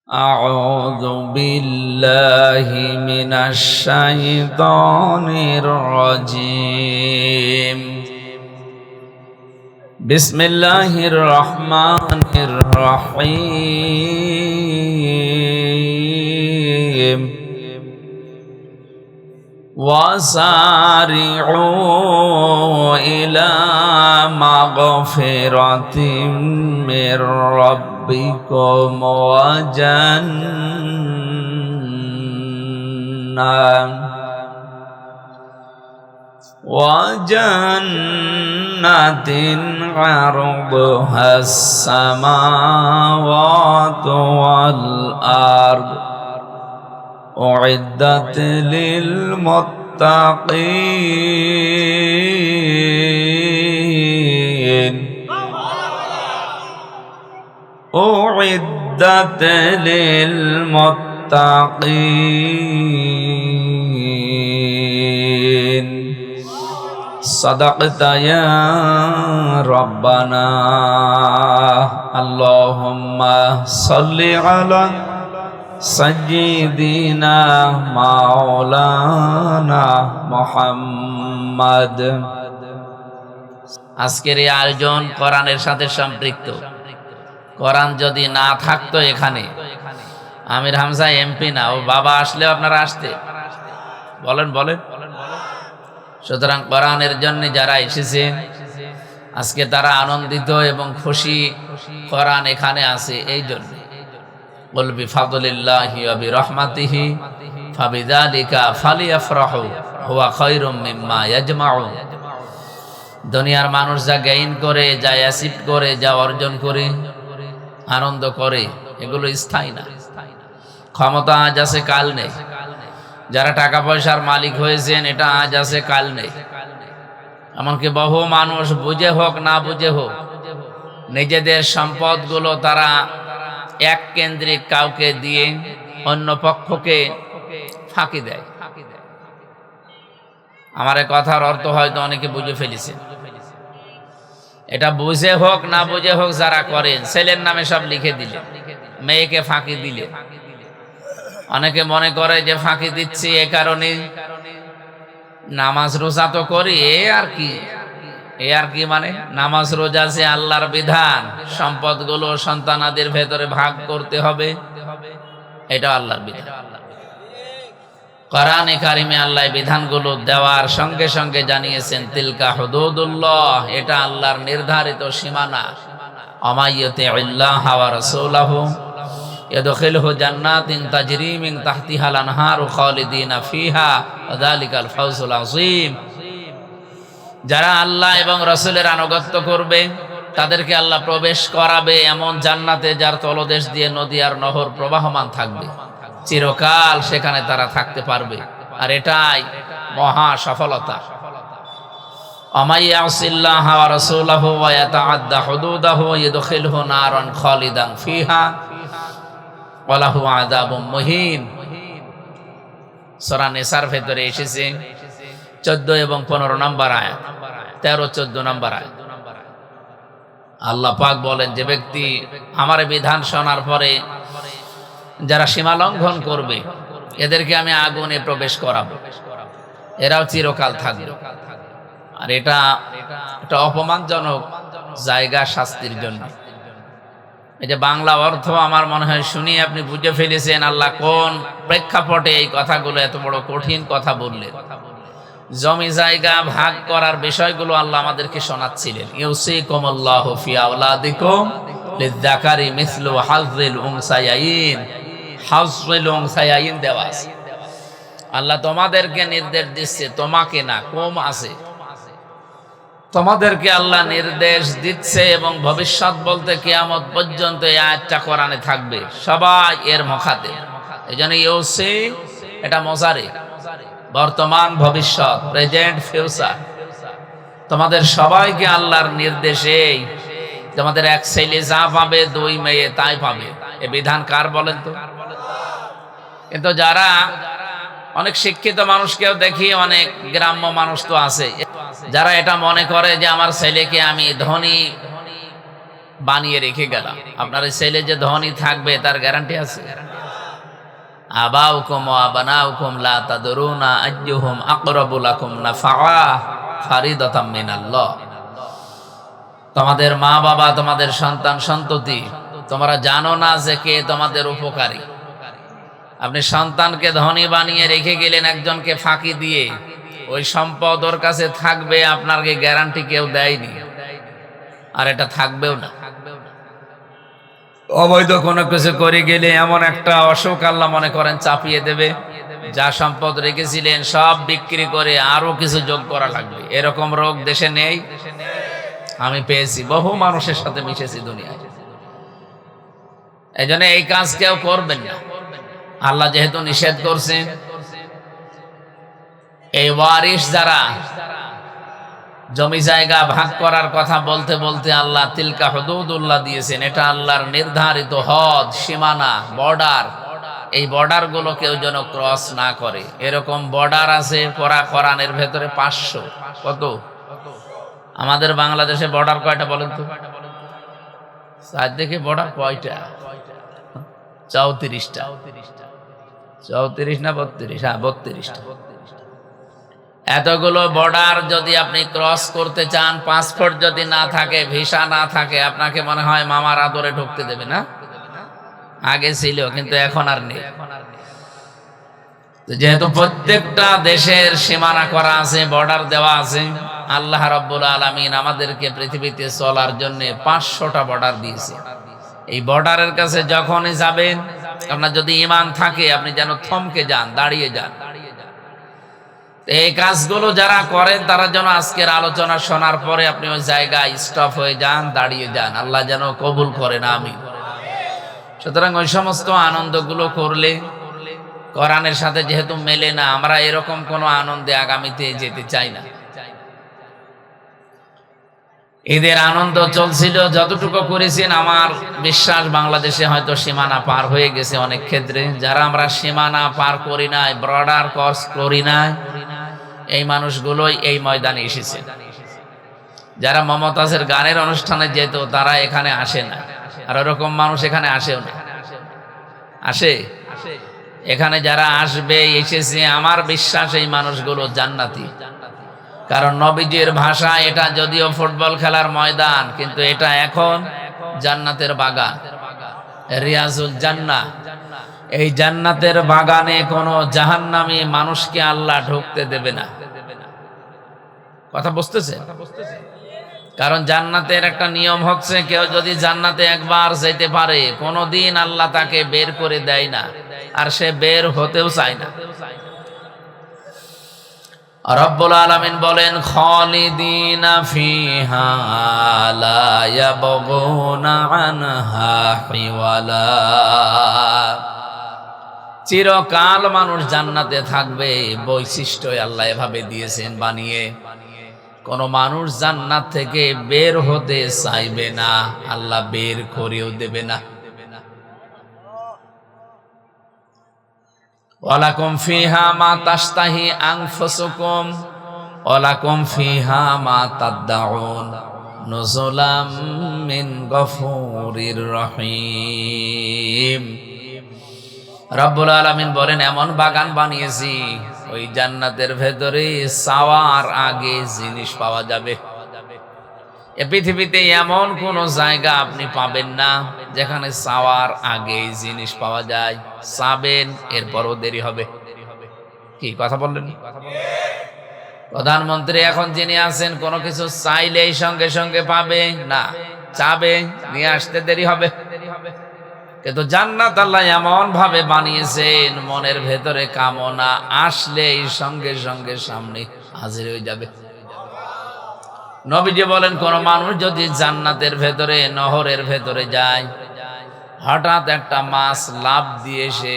أعوذ بالله من الشيطان الرجيم بسم الله الرحمن الرحيم وسارعوا إلى مغفرة من ربكم وجنة عرضها السماوات والأرض أعدت للمتقين أعدت للمتقين صدقت يا ربنا اللهم صل على سيدنا মাওলানা মুহাম্মদ। আজকের এই আয়োজন কোরআনের সাথে সম্পৃক্ত। কোরআন যদি না থাকতো এখানে আমির হামজা এমপি না, ও বাবা আসলেও আপনারা আসতে বলেন। সুতরাং কোরআনের জন্য যারা এসেছেন আজকে তারা আনন্দিত এবং খুশি, কোরআন এখানে আছে এই জন্য। قل بفضل الله وبرحمته فبذلك فليفرحوا هو خير مما يجمعون। দুনিয়ার মানুষ যা গেইন করে, যা অ্যাচিভ করে, যা অর্জন করে, আনন্দ করে, এগুলো স্থায়ী না। ক্ষমতা আজ আছে কাল নেই। যারা টাকা পয়সার মালিক হয়েছেন এটা আজ আছে কাল নেই। এমনকি বহু মানুষ বুঝে হোক না বুঝে হোক নিজেদের সম্পদগুলো তারা এক কেন্দ্রিক কাউকে দিয়ে অন্য পক্ষকে ফাঁকি দেয়। আমার এই কথার অর্থ হয়তো অনেকে বুঝে ফেলেছে। এটা বুঝে হোক না বুঝে হোক যারা করেন, ছেলের নামে সব লিখে দিলে, মেয়েকে ফাঁকি দিলে, অনেকে মনে করে যে ফাঁকি দিচ্ছি এ কারণে নামাজ রোজা তো করি, এ আর কি মানে নামাজ রোজা যে আল্লাহর বিধান, সম্পদগুলো সন্তানাদের ভেতরে ভাগ করতে হবে, এটা আল্লাহর বিধান। কোরআনে কারিমে আল্লাহ বিধানগুলো দেওয়ার সঙ্গে সঙ্গে জানিয়েছেন তিলকা হুদুদুল্লাহ, এটা আল্লাহর নির্ধারিত সীমানা। আমাইয়ুতিল্লাহ ওয়া রাসূলাহু ইয়াদখিলহু জান্নাতিন তাজরি মিন তাহতিহাল আনহারু খালিদিনা ফিহা ওয়া যালিকাল ফাওজুল আযীম। যারা আল্লাহ এবং রাসূলের আনুগত্য করবে তাদেরকে আল্লাহ প্রবেশ করাবে এমন জান্নাতে যার তলদেশ দিয়ে নদী আর নহর প্রবাহমান থাকবে, চিরকাল সেখানে তারা থাকতে পারবে। আর এটাই মহা সফলতা। আমাইয়াসিল্লাহ ওয়া রাসূলাহু ওয়া ইয়াতাআদ্দা হুদুদাহু ইয়াদখিলহু নারান খালিদান ফিহা ওয়া লাহু আযাবুম মুহিন। সূরা নিসার ভেতরে এসেছে 14 এবং 15 নম্বর আয়াত, 13-14 নম্বর আয়াত। আল্লাহ পাক বলেন, যে ব্যক্তি আমার বিধান শোনার পরে যারা সীমা লঙ্ঘন করবে এদেরকে আমি আগুনে প্রবেশ করাবো, এরাও চিরকাল থাকবে। আর এটা একটা অপমানজনক জায়গা শাস্তির জন্য। এই যে বাংলা অর্থ আমার মনে হয় শুনিয়ে আপনি বুঝে ফেলেছেন আল্লাহ কোন প্রেক্ষাপটে এই কথাগুলো, এত বড় কঠিন কথা বললেন। জমি জায়গা ভাগ করার বিষয়গুলো আল্লাহ আমাদেরকে শোনাচ্ছিলেন। ইউসিকুমুল্লাহু ফি আওলাদিকুম লিযযাকারি মিসলু হাযযিল উনসায়াইন। হাযযিল উনসায়াইন দেওয়া আছে। আল্লাহ তোমাদেরকে নির্দেশ দিচ্ছে, তোমাকে না, কম আছে, তোমাদেরকে আল্লাহ নির্দেশ দিচ্ছে এবং ভবিষ্যৎ বলতে কিয়ামত পর্যন্ত এই আয়াতটা কোরআনে থাকবে, সবাই এর মুখাতে। এইজন্য ইউসি এটা মুজারি, বর্তমান ভবিষ্যৎ, প্রেজেন্ট ফিউচার। তোমাদের সবাইকে আল্লাহর নির্দেশে তোমাদের এক ছেলে যা পাবে, দুই মেয়ে তাই পাবে। এ বিধান কার বলেন তো? কিন্তু যারা অনেক শিক্ষিত মানুষকেও দেখি, অনেক গ্রাম্য মানুষ তো আছে যারা এটা মনে করে যে আমার ছেলেকে আমি ধনী বানিয়ে রেখে গেলাম। আপনার ছেলে যে ধনী থাকবে তার গ্যারান্টি আছে? আবাউকুম ওয়া আবনাউকুম লা তাদরুনা আইয়ুহুম আকরাবু লাকুম নাফআ ফারিদাতাম মিনাল্লাহ। তোমাদের মা বাবা, তোমাদের সন্তান সন্ততি, তোমরা জানো না যে কে তোমাদের উপকারী। আপনি সন্তানকে ধনী বানিয়ে রেখে গেলেন একজনকে ফাঁকি দিয়ে, ওই সম্পদ ওর কাছে থাকবে আপনাকে গ্যারান্টি কেউ দেয়নি, আর এটা থাকবেও না। অবৈধ কোনো কিছু করে গেলে এমন একটা অসুখ আল্লাহ মনে করেন চাপিয়ে দেবে, যা সম্পদ রেখেছিলেন সব বিক্রি করে আরো কিছু যোগ করা লাগবে। এরকম রোগ দেশে নেই? আমি পেয়েছি, বহু মানুষের সাথে মিশেছি দুনিয়ায়। এই জন্য এই কাজ কেউ করবেন না, আল্লাহ যেহেতু নিষেধ করছেন। এই ওয়ারিস যারা জমি জায়গা ভাগ করার কথা বলতে বলতে আল্লাহ তিলকা হুদুদুল্লাহ দিয়েছেন, এটা আল্লাহর নির্ধারিত হদ, সীমানা, বর্ডার। এই বর্ডার গুলো কেউ যেন ক্রস না করে। এরকম বর্ডার আছে কোরআনের ভেতরে 500। কত? আমাদের বাংলাদেশে বর্ডার কয়টা বলেন তো? দেখে বর্ডার কয়টা? 34টা। 34 না 32? হ্যাঁ, 32টা। এতগুলো বর্ডার যদি আপনি ক্রস করতে চান, পাসপোর্ট যদি না থাকে, ভিসা না থাকে, আপনাকে মনে হয় মামার আদরে ঢুকতে দেবে না? আগে ছিল, কিন্তু এখন আর নেই। যেহেতু প্রত্যেকটা দেশের সীমানা করা আছে, বর্ডার দেওয়া আছে, আল্লাহ রাব্বুল আলামিন আমাদেরকে পৃথিবীতে চলার জন্য 500টা বর্ডার দিয়েছে। এই বর্ডারের কাছে যখনই যাবেন, আপনার যদি ঈমান থাকে, আপনি যেন থমকে যান, দাঁড়িয়ে যান। এই কাজগুলো যারা করেন তারা যেন আজকের আলোচনা শোনার পরে আপনি ওই জায়গায় স্টপ হয়ে যান, দাঁড়িয়ে যান। আল্লাহ যেন কবুল করেন, আমিন। সুতরাং ওই সমস্ত আনন্দগুলো করলে কোরআনের সাথে যেহেতু মেলে না, আমরা এরকম কোনো আনন্দে আগামীতে যেতে চাই না। ঈদের আনন্দ চলছিল, যতটুকু করেছেন আমার বিশ্বাস বাংলাদেশে হয়তো সীমানা পার হয়ে গেছে অনেক ক্ষেত্রে। যারা আমরা সীমানা পার করি নাই, বর্ডার ক্রস করি নাই, এই মানুষগুলোই এই ময়দানে এসেছে। যারা মমতাজের গানের অনুষ্ঠানে যেত তারা এখানে আসে না, আর ওরকম মানুষ এখানে আসেও না। আসে? এখানে যারা আসবে, এসেছে, আমার বিশ্বাস এই মানুষগুলো জান্নাতি। কারণ নবীজির ভাষা, এটা যদিও ফুটবল খেলার ময়দান, কিন্তু এটা এখন জান্নাতের বাগান, রিয়াজুল জান্নাহ। এই জান্নাতের বাগানে কোনো জাহান্নামী মানুষকে আল্লাহ ঢুকতে দেবে না। কথা বুঝতেছে? কারণ জান্নাতের একটা নিয়ম হচ্ছে, কেউ যদি জান্নাতে একবার যেতে পারে, কোনোদিন আল্লাহ তাকে বের করে দেয় না, আর সে বের হতেও চায় না। রব্বুল আলামিন বলেন, খালিদিনা ফিহা লা ইয়াবগুনা আনহা হিওয়ালা। চিরকাল মানুষ জান্নাতে থাকবে। বৈশিষ্ট্য আল্লাহ এভাবে দিয়েছেন বানিয়ে, কোন মানুষ জান্নাত থেকে বের হতে চাইবে না, আল্লাহ বের করেও দেবে না। ওয়ালাকুম ফিহা মা তাশতাহি আনফুসুকুম ওয়ালাকুম ফিহা মা তাদউন নুজুলাম মিন গফুরির রহিম। রব্বুল আলামিন বলেন, এমন বাগান বানিয়েছি, ওই জান্নাতের ভেতরে চাওয়ার আগে জিনিস পাওয়া যাবে। এ পৃথিবীতে এমন কোন জায়গা আপনি পাবেন না যেখানে চাওয়ার আগে জিনিস পাওয়া যায়। চাবেন, এরপরও দেরি হবে। কি কথা বললেন? প্রধানমন্ত্রী এখন যিনি আছেন, কোনো কিছু চাইলেই সঙ্গে সঙ্গে পাবে না, চাবে, নিয়ে আসতে দেরি হবে। কিন্তু জান্নাত আল্লাহ এমন ভাবে বানিয়েছেন, মনের ভেতরে কামনা আসলেই সঙ্গে সঙ্গে সামনে হাজির হয়ে যাবে। নবীজি বলেন, কোন মানুষ যদি জান্নাতের ভেতরে, নহরের ভেতরে যায়, হঠাৎ একটা মাছ লাফ দিয়ে এসে,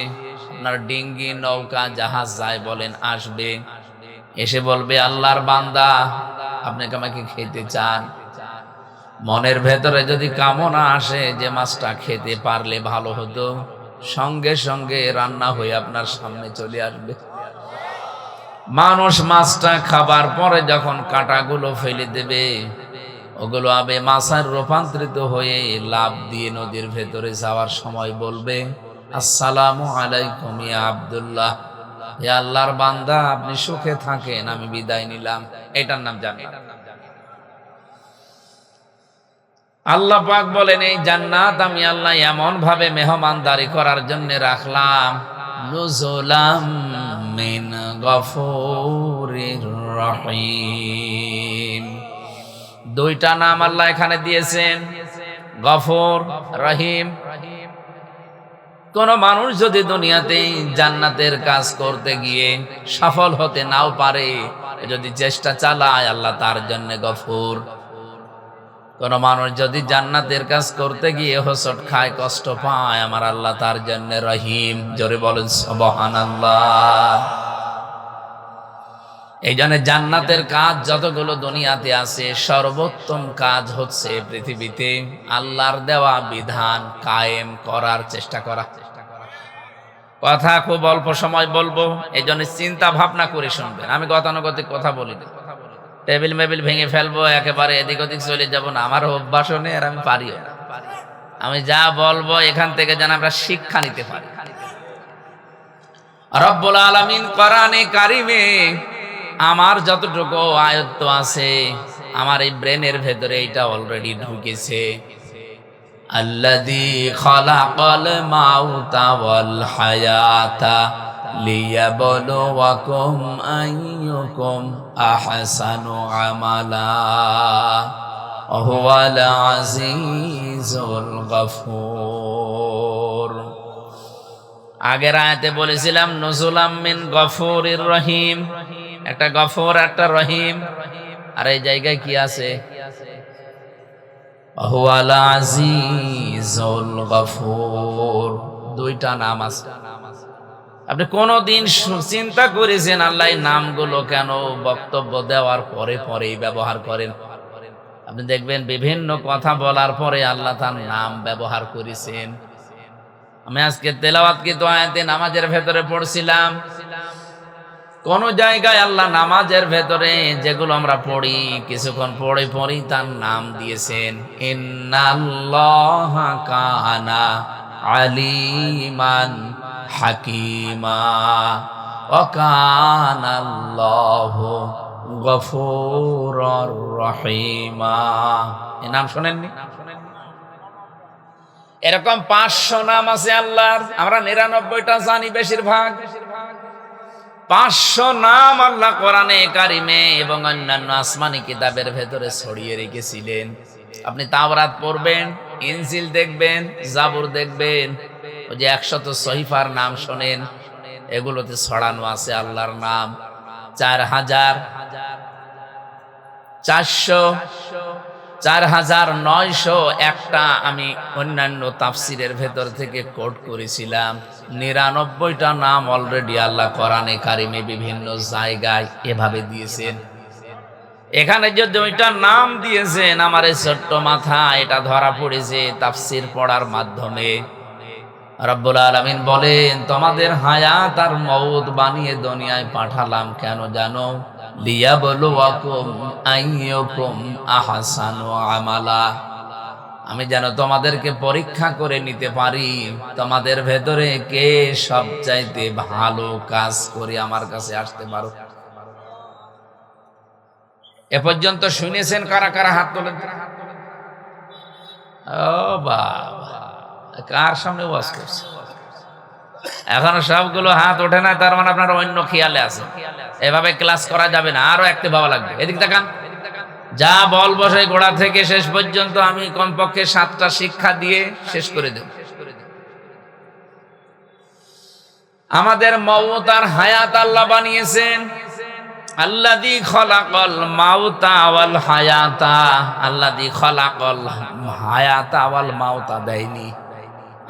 আপনার ডিঙ্গি, নৌকা, জাহাজ যায় বলেন, আসবে, এসে বলবে, আল্লাহর বান্দা, আপনি আমাকে খেতে চান? মনের ভেতরে যদি কামনা আসে যে মাছটা খেতে পারলে ভালো হতো, সঙ্গে সঙ্গে রান্না হয়ে আপনার সামনে চলে আসবে। মানুষ মাছটা খাবার পরে যখন কাঁটাগুলো ফেলে দেবে, ওগুলো আবে মাছায় রূপান্তরিত হয়ে লাভ দিয়ে নদীর ভেতরে যাওয়ার সময় বলবে, আসসালামু আলাইকুম ইয়া আব্দুল্লাহ, হে আল্লাহর বান্দা আপনি সুখে থাকেন, আমি বিদায় নিলাম। এটার নাম জান্নাত। আল্লাহ পাক বলেন, এই জান্নাত আমি আল্লাহ এমন ভাবে মেহমানদারি করার জন্য রাখলাম, নুজুলাম মিন গফুরির রহিম। দুইটা নাম আল্লাহ এখানে দিয়েছেন, গফুর, রহিম। কোন মানুষ যদি দুনিয়াতে জান্নাতের কাজ করতে গিয়ে সফল হতে নাও পারে, যদি চেষ্টা চালায়, আল্লাহ তার জন্য গফুর। কোন মানুষ যদি জান্নাতের কাজ করতে গিয়ে হোঁচট খায়, কষ্ট পায়, আমার আল্লাহ তার জন্য রহিম। জোরে বলেন সুবহানাল্লাহ। এই জন্য জান্নাতের কাজ যতগুলো দুনিয়াতে আছে, সর্বোত্তম কাজ হচ্ছে পৃথিবীতে আল্লাহর দেওয়া বিধান কায়েম করার চেষ্টা করা। কথা খুব অল্প সময় বলবো, এই জন্য চিন্তা ভাবনা করে শুনবেন। আমি গতানুগতিক কথা বলি না, টেবিল মেবিল ভেঙে ফেলবো, একেবারে এদিক ওদিক চলে যাব না। আমার অভ্যাসও নেই, আর আমি পারিও না। আমি যা বলবো এখান থেকে যেন আমরা শিক্ষা নিতে পারি। রব্বুল আলামিন কোরআনে কারিমে আমার যতটুকু আয়ত্ত আছে, আমার এই ব্রেনের ভেতরে এটা অলরেডি ঢুকেছে। আল্লাযী খালাকাল মাউতা ওয়াল হায়াতা লিয়াবলুয়াকুম আইয়ুকুম আহসানু আমালা ওয়া হুয়াল আজিজুল গফুর। আগের আয়াতে বলেছিলাম নুজুলাম মিন গফুরির রহিম, একটা গফুর একটা রহিম। আর এই জায়গায় কি আছে? ওয়া হুয়াল আজিজুল গফুর। দুইটা নাম আছে। আপনি কোনদিন চিন্তা করেছেন আল্লাহ এই নামগুলো কেন বক্তব্য দেওয়ার পরে পরেই ব্যবহার করেন? আপনি দেখবেন বিভিন্ন কথা বলার পরে আল্লাহ তার নাম ব্যবহার করেছেন। আমি আজকে তেলাওয়াতকৃত আয়াতে নামাজের ভেতরে পড়ছিলাম, কোন জায়গায় আল্লাহ নামাজের ভেতরে যেগুলো আমরা পড়ি, কিছুক্ষণ পড়ি তার নাম দিয়েছেন, ইন্নাল্লাহা কানা আলিমান হাকিমা ওয়া কানাল্লাহু গফুরুর রহিমা। এই নাম শোনেননি? এরকম 500 নাম আছে আল্লাহর, আমরা 99টা জানি বেশিরভাগ। 500 নাম আল্লাহ কোরআনে কারিমে এবং অন্যান্য আসমানি কিতাবের ভেতরে ছড়িয়ে রেখেছিলেন। আপনি তাওরাত পড়বেন, ইনজিল দেখবেন, জাবুর দেখবেন, ওই যে 100 সহিফার নাম শোনেন, এগুলোতে ছড়ানো আছে আল্লাহর নাম 4,901টা। আমি অন্যান্য তাফসিরের ভেতর থেকে কোট করেছিলাম। 99টা নাম অলরেডি আল্লাহ কোরআনে কারিমে বিভিন্ন জায়গায় এভাবে দিয়েছেন। এখানে যে 2টা নাম দিয়েছেন, আমার এই ছোট্ট মাথা এটা ধরা পড়েছে তাফসির পড়ার মাধ্যমে। রব্বুল আলামিন বলেন, তোমাদের হায়াত আর মওত বানিয়ে দুনিয়ায় পাঠালাম কেন জানো? লিয়াবলুয়াকুম আইয়ুকুম আহসানু আমালা। আমি যেন তোমাদেরকে পরীক্ষা করে নিতে পারি, তোমাদের ভেতরে কে সবচাইতে ভালো কাজ করে আমার কাছে আসতে পারো। এ পর্যন্ত শুনেছেন কারা কারা? হাত তোলেন। ও বাবা, কার সামনে ওয়াজ করছে? এখনো সবগুলো হাত ওঠে না, তার মানে আপনারা অন্য খেয়ালে আছে। এভাবে ক্লাস করা যাবে না, আরো একটি ভাবা লাগবে। এদিক তাকান, যা বলবো সেই গোড়া থেকে শেষ পর্যন্ত আমি কমপক্ষে 7টা শিক্ষা দিয়ে শেষ করে দেব। আমাদের মওত আর হায়াত আল্লাহ বানিয়েছেন। আল্লাযী খলাকাল মাউতা ওয়াল হায়াতা। আল্লাযী খলাকাল হায়াতা ওয়াল মাউতা দেয়নি,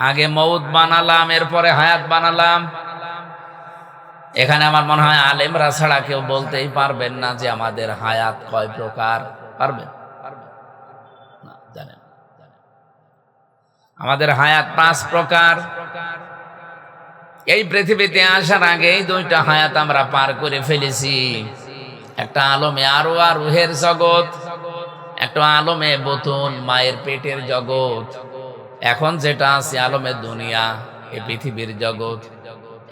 আগে মউত বানালাম, এরপরে হায়াত বানালাম। এখানে আমার মনে হয় আলেমরা ছাড়া কেউ বলতেই পারবেন না যে আমাদের হায়াত কয় প্রকার। পারবেন না? জানেন আমাদের হায়াত 5 প্রকার। এই পৃথিবীতে আসার আগেই 2টা হায়াত আমরা পার করে ফেলেছি। একটা আলমে আরওয়াহ, রুহের জগৎ, একটা আলমে বতুন, মায়ের পেটের জগৎ, এখন যেটা আছে আলমে দুনিয়া, এই পৃথিবীর জগৎ।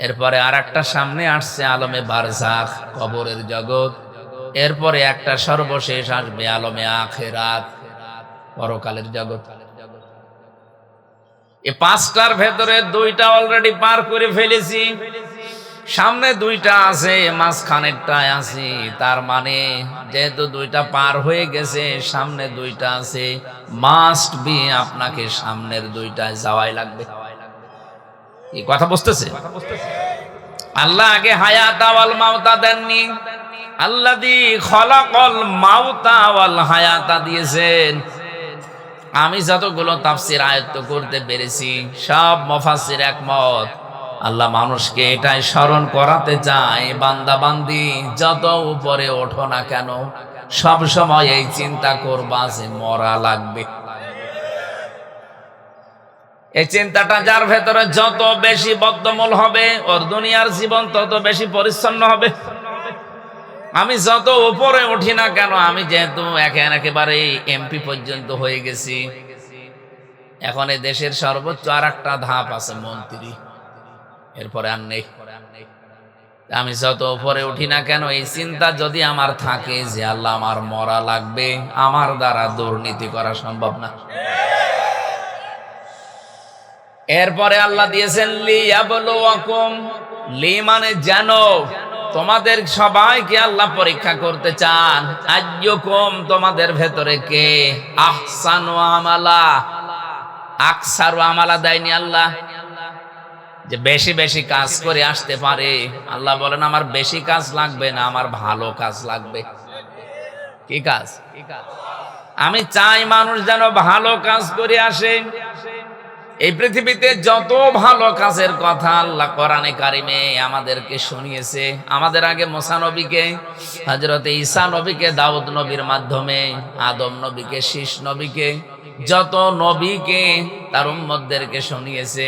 এরপরে আর একটা সামনে আসছে আলমে বারজাখ, কবরের জগৎ। এরপরে একটা সর্বশেষ আসবে আলমে আখিরাত, পরকালের জগৎ। এই পাঁচটার ভেতরে দুইটা অলরেডি পার করে ফেলেছি, সামনে দুইটা আছে, মাঝখানেরটায় আছি। তার মানে যেহেতু দুইটা পার হয়ে গেছে, সামনে দুইটা আছে, মাস্ট বি আপনাকে সামনের দুইটায় যাওয়াই লাগবে। এই কথা বুঝতেছে? আল্লাহ আগে হায়াতা ওয়াল মাউতা দেননি, আল্লাযী খলাকাল মাউতা ওয়াল হায়াতা দিয়েছেন। আমি যতগুলো তাফসীর আয়ত্ত করতে পেরেছি, সব মুফাসসির একমত, আল্লাহ মানুষকে এটাই স্মরণ করাতে চায়, বান্দা বান্দি যত উপরে ওঠো না কেন, সব সময় এই চিন্তা করবা যে মরা লাগবে। এই চিন্তাটা যার ভেতরে যত বেশি বদ্ধমূল হবে, ওর দুনিয়ার জীবন তত বেশি পরিচ্ছন্ন হবে। আমি যত উপরে উঠি না কেন, আমি যেহেতু একেবারে এমপি পর্যন্ত হয়ে গেছি, এখন এই দেশের সর্বোচ্চ আর একটা ধাপ আছে মন্ত্রী, এরপরে আর নেই। আমি যত উপরে উঠি না কেন, এই চিন্তা যদি আমার থাকে যে আল্লাহ আমার মরা লাগবে, আমার দ্বারা দুর্নীতি করা সম্ভব না। এরপরে আল্লাহ দিয়েছেন লিয়াবলুয়াকুম, লি মানে যেন, তোমাদের সবাইকে আল্লাহ পরীক্ষা করতে চান। আইয়ুকুম, তোমাদের ভেতরে কে আহসানু আমালা, আকসারু আমালা দেয়নি আল্লাহ, যে বেশি বেশি কাজ করে আসতে পারে। আল্লাহ বলেন আমার বেশি কাজ লাগবে না, আমার ভালো কাজ লাগবে। কি কাজ? আমি চাই মানুষ যেন ভালো কাজ করে আসে। এই পৃথিবীতে যত ভালো কাজের কথা আল্লাহ কোরআনে কারিমে আমাদেরকে শুনিয়েছে, আমাদের আগে মুসা নবীকে, হযরত ঈসা নবীকে দাউদ নবীর মাধ্যমে, আদম নবীকে, শীষ নবীকে, যত নবীকে তার উম্মতদেরকে শুনিয়েছে,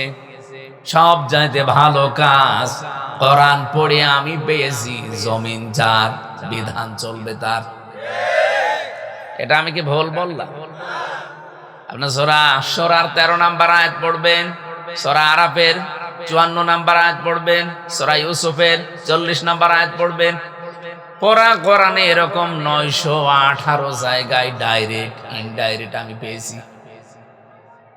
সব চাইতে ভালো কাজ কোরআন পড়ে আমি পেয়েছি, জমিন যার, বিধান চলবে তার। এটা আমি কি ভুল বললাম? আপনার সূরা আশ-শুরার 13 নম্বর আয়াত পড়বেন, সূরা আরাফের 54 নম্বর আয়াত পড়বেন, সূরা ইউসুফের 40 নম্বর আয়াত পড়বেন। পুরা কোরআনে এরকম 918 জায়গায় ডাইরেক্ট ইনডাইরেক্ট আমি পেয়েছি।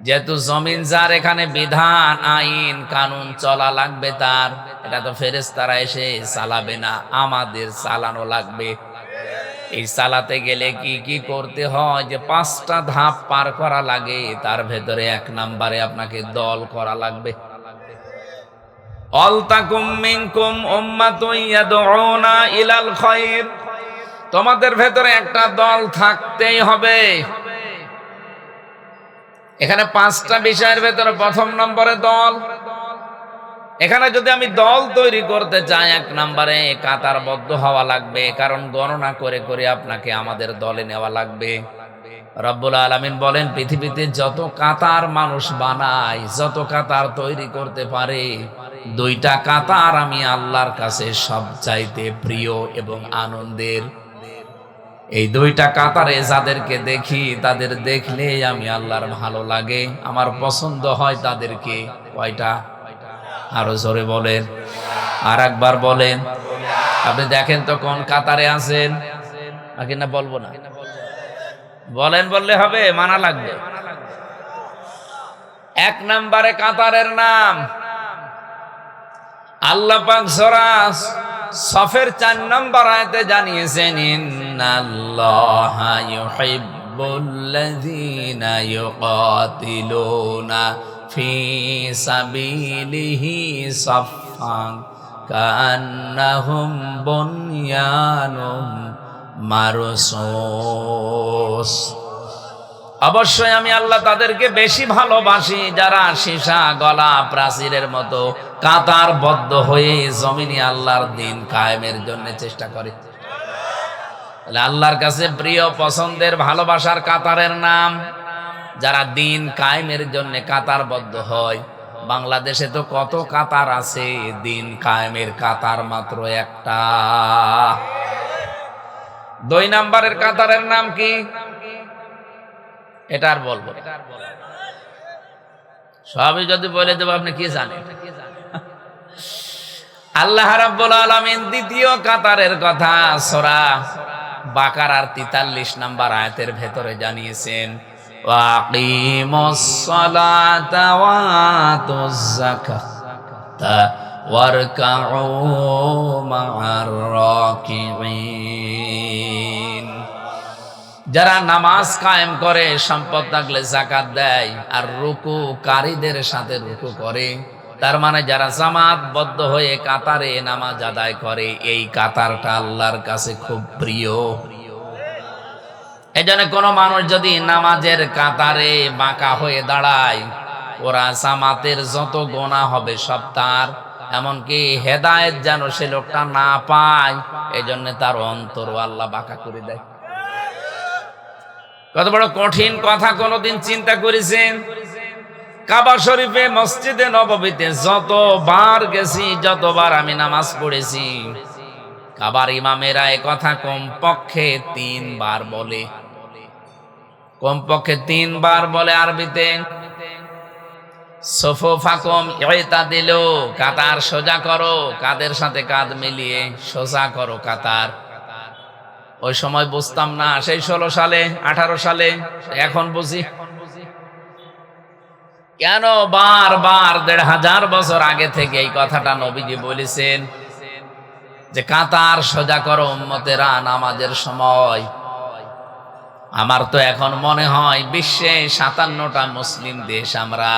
যেহেতু জমিন যার, এখানে বিধান আইন কানুন চলা লাগবে তার। এটা তো ফেরেশতারা এসে চালাবে না, আমাদের চালানো লাগবে। এই চালাতে গেলে কি কি করতে হয়, যে 5টা ধাপ পার করা লাগে। তার ভেতরে 1 নম্বরে আপনাকে দল করা লাগবে। অলতাকুম মিনকুম উম্মাতুন ইয়াদউনা ইলাল খায়র, তোমাদের ভেতরে একটা দল থাকতেই হবে। এখানে 5টা বিষয়ের ভেতরে 1 নম্বরে দল। এখানে যদি আমি দল তৈরি করতে চাই, 1 নম্বরে কাতারবদ্ধ হওয়া লাগবে, কারণ গণনা করে করে আপনাকে আমাদের দলে নেওয়া লাগবে। রব্বুল আলামিন বলেন, পৃথিবীতে যত কাতার মানুষ বানায়, যত কাতার তৈরি করতে পারে, 2টা কাতার আমি আল্লাহর কাছে সবচাইতে প্রিয় এবং আনন্দের। এই 2টা কাতারে যাদেরকে দেখি, তাদের দেখলে আমি আল্লাহর ভালো লাগে, আমার পছন্দ হয় তাদেরকে। কয়টা? আরো জোরে বলেন, আর একবার বলেন। আপনি দেখেন তো কোন কাতারে আছেন, নাকি না বলবো না? বলেন, বললে হবে, মানা লাগবে। 1 নম্বরে কাতারের নাম আল্লাহ পাক সূরা সফের 4 নম্বর আয়াতে জানিয়েছেন, ইন্নাল্লাহা ইউহিব্বুল্লাযীনা ইউকাতিলুনা ফি সাবিলিহি সাফফান কাআন্নাহুম বুনয়ানুম মারসুস। অবশ্যই আমি আল্লাহ তাদেরকে বেশি ভালোবাসি যারা সীসা গলা প্রাচীরের মতো কাতারবদ্ধ হয়ে জমিনে আল্লাহর দ্বীন কায়েমের জন্য চেষ্টা করে। তাহলে আল্লাহর কাছে প্রিয়, পছন্দের, ভালোবাসার কাতারের নাম যারা দ্বীন কায়েমের জন্য কাতারবদ্ধ হয়। বাংলাদেশে তো কত কাতার আছে, দ্বীন কায়েমের কাতার মাত্র একটা। 2 নম্বরের কাতারের নাম কি? এটা আর বলবো না। সবই যদি বলে দেবো আপনি কি জানেন? আল্লাহ রাব্বুল আলামিন দ্বিতীয় কাতারের কথা সূরা বাকারার 43 নম্বর আয়াতের ভেতরে জানিয়েছেন, ওয়াকিমুস সালাতা ওয়া আতুজ যাকাতা ওয়ারকাউ মা'আর রাকিঈন। যারা নামাজ কায়েম করে, সম্পদ থাকলে যাকাত দেয়, আর রুকুকারীদের সাথে রুকু করে, তার মানে যারা জামাতবদ্ধ হয়ে কাতারে নামাজ আদায় করে, এই কাতারটা আল্লাহর কাছে খুব প্রিয়। এজন্য কোনো মানুষ যদি নামাজের কাতারে বাঁকা হয়ে দাঁড়ায়, ওরা জামাতের যত গুনাহ হবে সব তার, এমনকি হেদায়েত যেন সে লোকটা না পায়, এজন্য তার অন্তর আল্লাহ বাঁকা করে দেয়। কত বড় কঠিন কথা কোনদিন চিন্তা করেছেন? কাবা শরীফে, মসজিদে নববীতে যতবার গেছি, যতবার আমি নামাজ পড়েছি, কাবার ইমামেরা এ কথা কমপক্ষে 3 বার বলে, কমপক্ষে 3 বার বলে আরবিতে। সুফুফাকুম ইতাদিলু, কাতার সোজা করো, কাদের সাথে কাঁধ মিলিয়ে সোজা করো কাতার। ওই সময় বুঝতাম না, সেই 16 সালে 18 সালে, এখন বুঝি। কেন বারবার 1500 বছর আগে থেকে এই কথাটা নবীজি বলেছেন যে কাতার সোজা করো উম্মতেরা নামাজের সময়। আমার তো এখন মনে হয় বিশ্বে 57টা মুসলিম দেশ, আমরা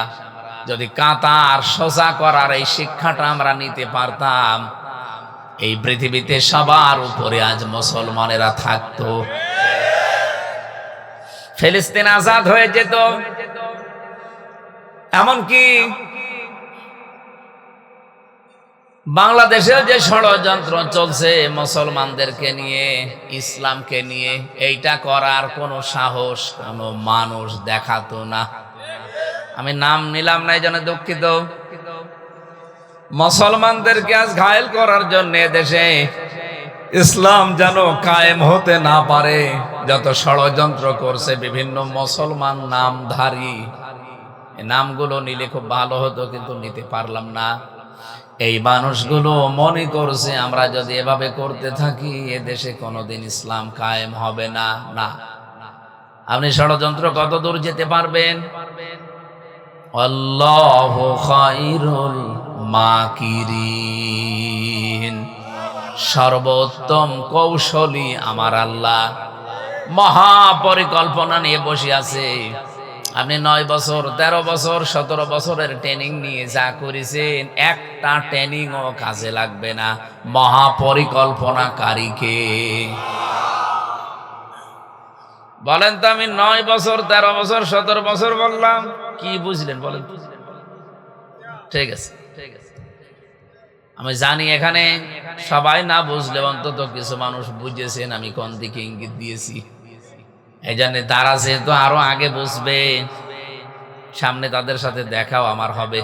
যদি কাতার সোজা করার এই শিক্ষাটা আমরা নিতে পারতাম, এই পৃথিবীতে সবার উপরে আজ মুসলমানেরা থাকতো। ফিলিস্তিন আজাদ হয়ে যেত। এমনকি বাংলাদেশের যে ষড়যন্ত্র চলছে মুসলমানদেরকে নিয়ে, ইসলামকে নিয়ে, এইটা করার কোনো সাহস কোনো মানুষ দেখাতো না। আমি নাম নিলাম না, এই জন্য দুঃখিত। মুসলমানদেরকে আজ ঘায়েল করার জন্য দেশে ইসলাম যেন কায়েম হতে না পারে যত ষড়যন্ত্র করছে বিভিন্ন মুসলমান নামধারী। এই নামগুলো নিলে খুব ভালো হতো, কিন্তু নিতে পারলাম না। এই মানুষগুলো মনে করছে আমরা যদি এভাবে করতে থাকি এ দেশে কোনোদিন ইসলাম কায়েম হবে না। না, আপনি ষড়যন্ত্র কত দূর যেতে পারবেন? আল্লাহু খায়রুল মাকিরিন, সর্বোত্তম কৌশলী আমার আল্লাহ। মহা পরিকল্পনা নিয়ে বসে আছে। আপনি 9 বছর, 13 বছর, 17 বছরের ট্রেনিং নিয়ে যা করেছেন, একটা ট্রেনিংও কাজে লাগবে না মহা পরিকল্পনাকারীকে। বলেন তো, আমি 9 বছর, 13 বছর, 17 বছর বললাম, কি বুঝলেন বলেন? ঠিক আছে, ঠিক আছে। আমি জানি এখানে সবাই না বুঝলে অন্তত কিছু মানুষ বুঝেছেন আমি কোন দিকে ইঙ্গিত দিয়েছি। এই জন্য তারা যেহেতু আরো আগে বুঝবে, সামনে তাদের সাথে দেখাও আমার হবে।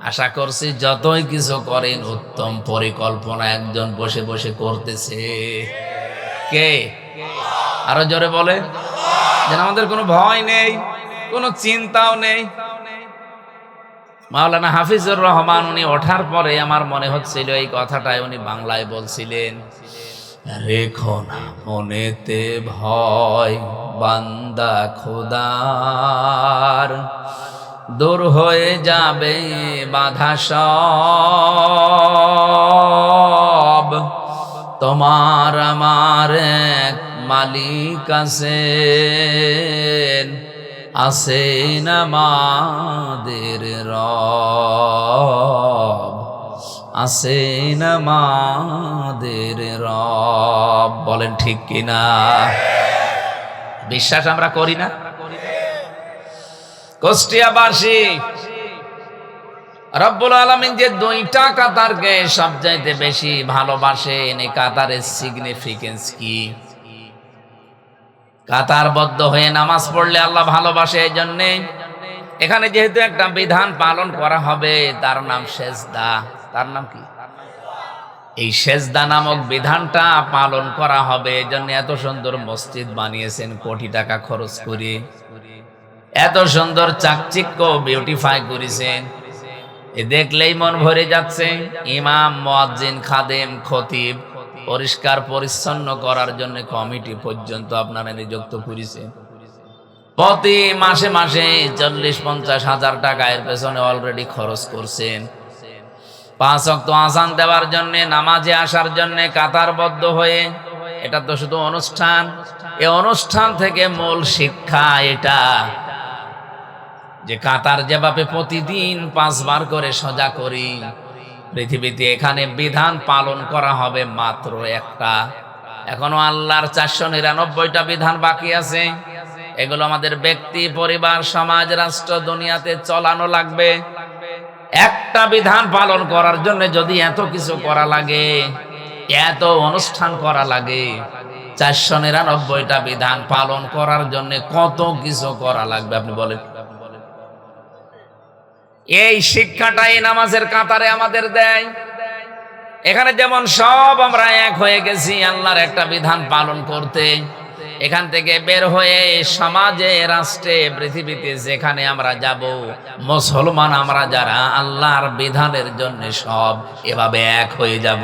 আশা করছি যতই কিছু করেন উত্তম পরিকল্পনা একজন বসে বসে করতেছে। কে? আরো জোরে বলে, যেন আমাদের কোনো ভয় নেই, কোনো চিন্তাও নেই। মাওলানা হাফিজুর রহমান উনি ওঠার পরে আমার মনে হচ্ছিল এই কথাটাই উনি বাংলায় বলছিলেন, রেখো না মনেতে ভয় বান্দা খোদার, দূর হয়ে যাবে বাধা সব, তোমার আমার এক মালিক আছেন আমাদের রব, আছেন আমাদের রব। বলেন ঠিক কিনা? বিশ্বাস আমরা করি না? কুষ্টিয়াবাসী রব্বুল আলামিন যে 2টা কাতারকে সবচাইতে বেশি ভালোবাসেন, এই কাতারের সিগনিফিকেন্স কি? কাতারবদ্ধ হয়ে নামাজ পড়লে আল্লাহ ভালোবাসে। এই জন্যে এখানে যেহেতু একটা বিধান পালন করা হবে, তার নাম সেজদা। তার নাম কি? এই সেজদা নামক বিধানটা পালন করা হবে। এজন্য এত সুন্দর মসজিদ বানিয়েছেন কোটি টাকা খরচ করে, এত সুন্দর চাকচিক্য বিউটিফাই করেছেন, এ দেখলেই মন ভরে যাচ্ছে। ইমাম, মুয়াজ্জিন, খাদেম, খতিব পরিষ্কার পরিচ্ছন্ন করার জন্য কমিটি পর্যন্ত আপনারা নিযুক্ত করেছেন। প্রতি মাসে মাসে 40-50 হাজার টাকা এর পেছনে অলরেডি খরচ করছেন। 5 ওয়াক্ত আযান দেওয়ার জন্য, নামাজে আসার জন্য কাতারবদ্ধ হয়ে। এটা তো শুধু অনুষ্ঠান, এই অনুষ্ঠান থেকে মূল শিক্ষা এটা যে কাতার যেভাবে প্রতিদিন 5 বার করে সোজা করি, পৃথিবীতে এখানে বিধান পালন করা হবে মাত্র একটা। এখনো আল্লাহর 499টা বিধান বাকি আছে। এগুলো আমাদের ব্যক্তি, পরিবার, সমাজ, রাষ্ট্র, দুনিয়াতে চলানো লাগবে। একটা বিধান পালন করার জন্য যদি এত কিছু করা লাগে, এত অনুষ্ঠান করা লাগে, 499টা বিধান পালন করার জন্য কত কিছু করা লাগবে আপনি বলেন। এই শিক্ষাটাই নামাজের কাতারে আমাদের দেয়। এখানে যেমন সব আমরা এক হয়ে গেছি আল্লাহর একটা বিধান পালন করতে, এখান থেকে বের হয়ে সমাজে, রাষ্ট্রে, পৃথিবীতে যেখানে আমরা যাব, মুসলমান আমরা যারা আল্লাহর বিধানের জন্য সব এভাবে এক হয়ে যাব।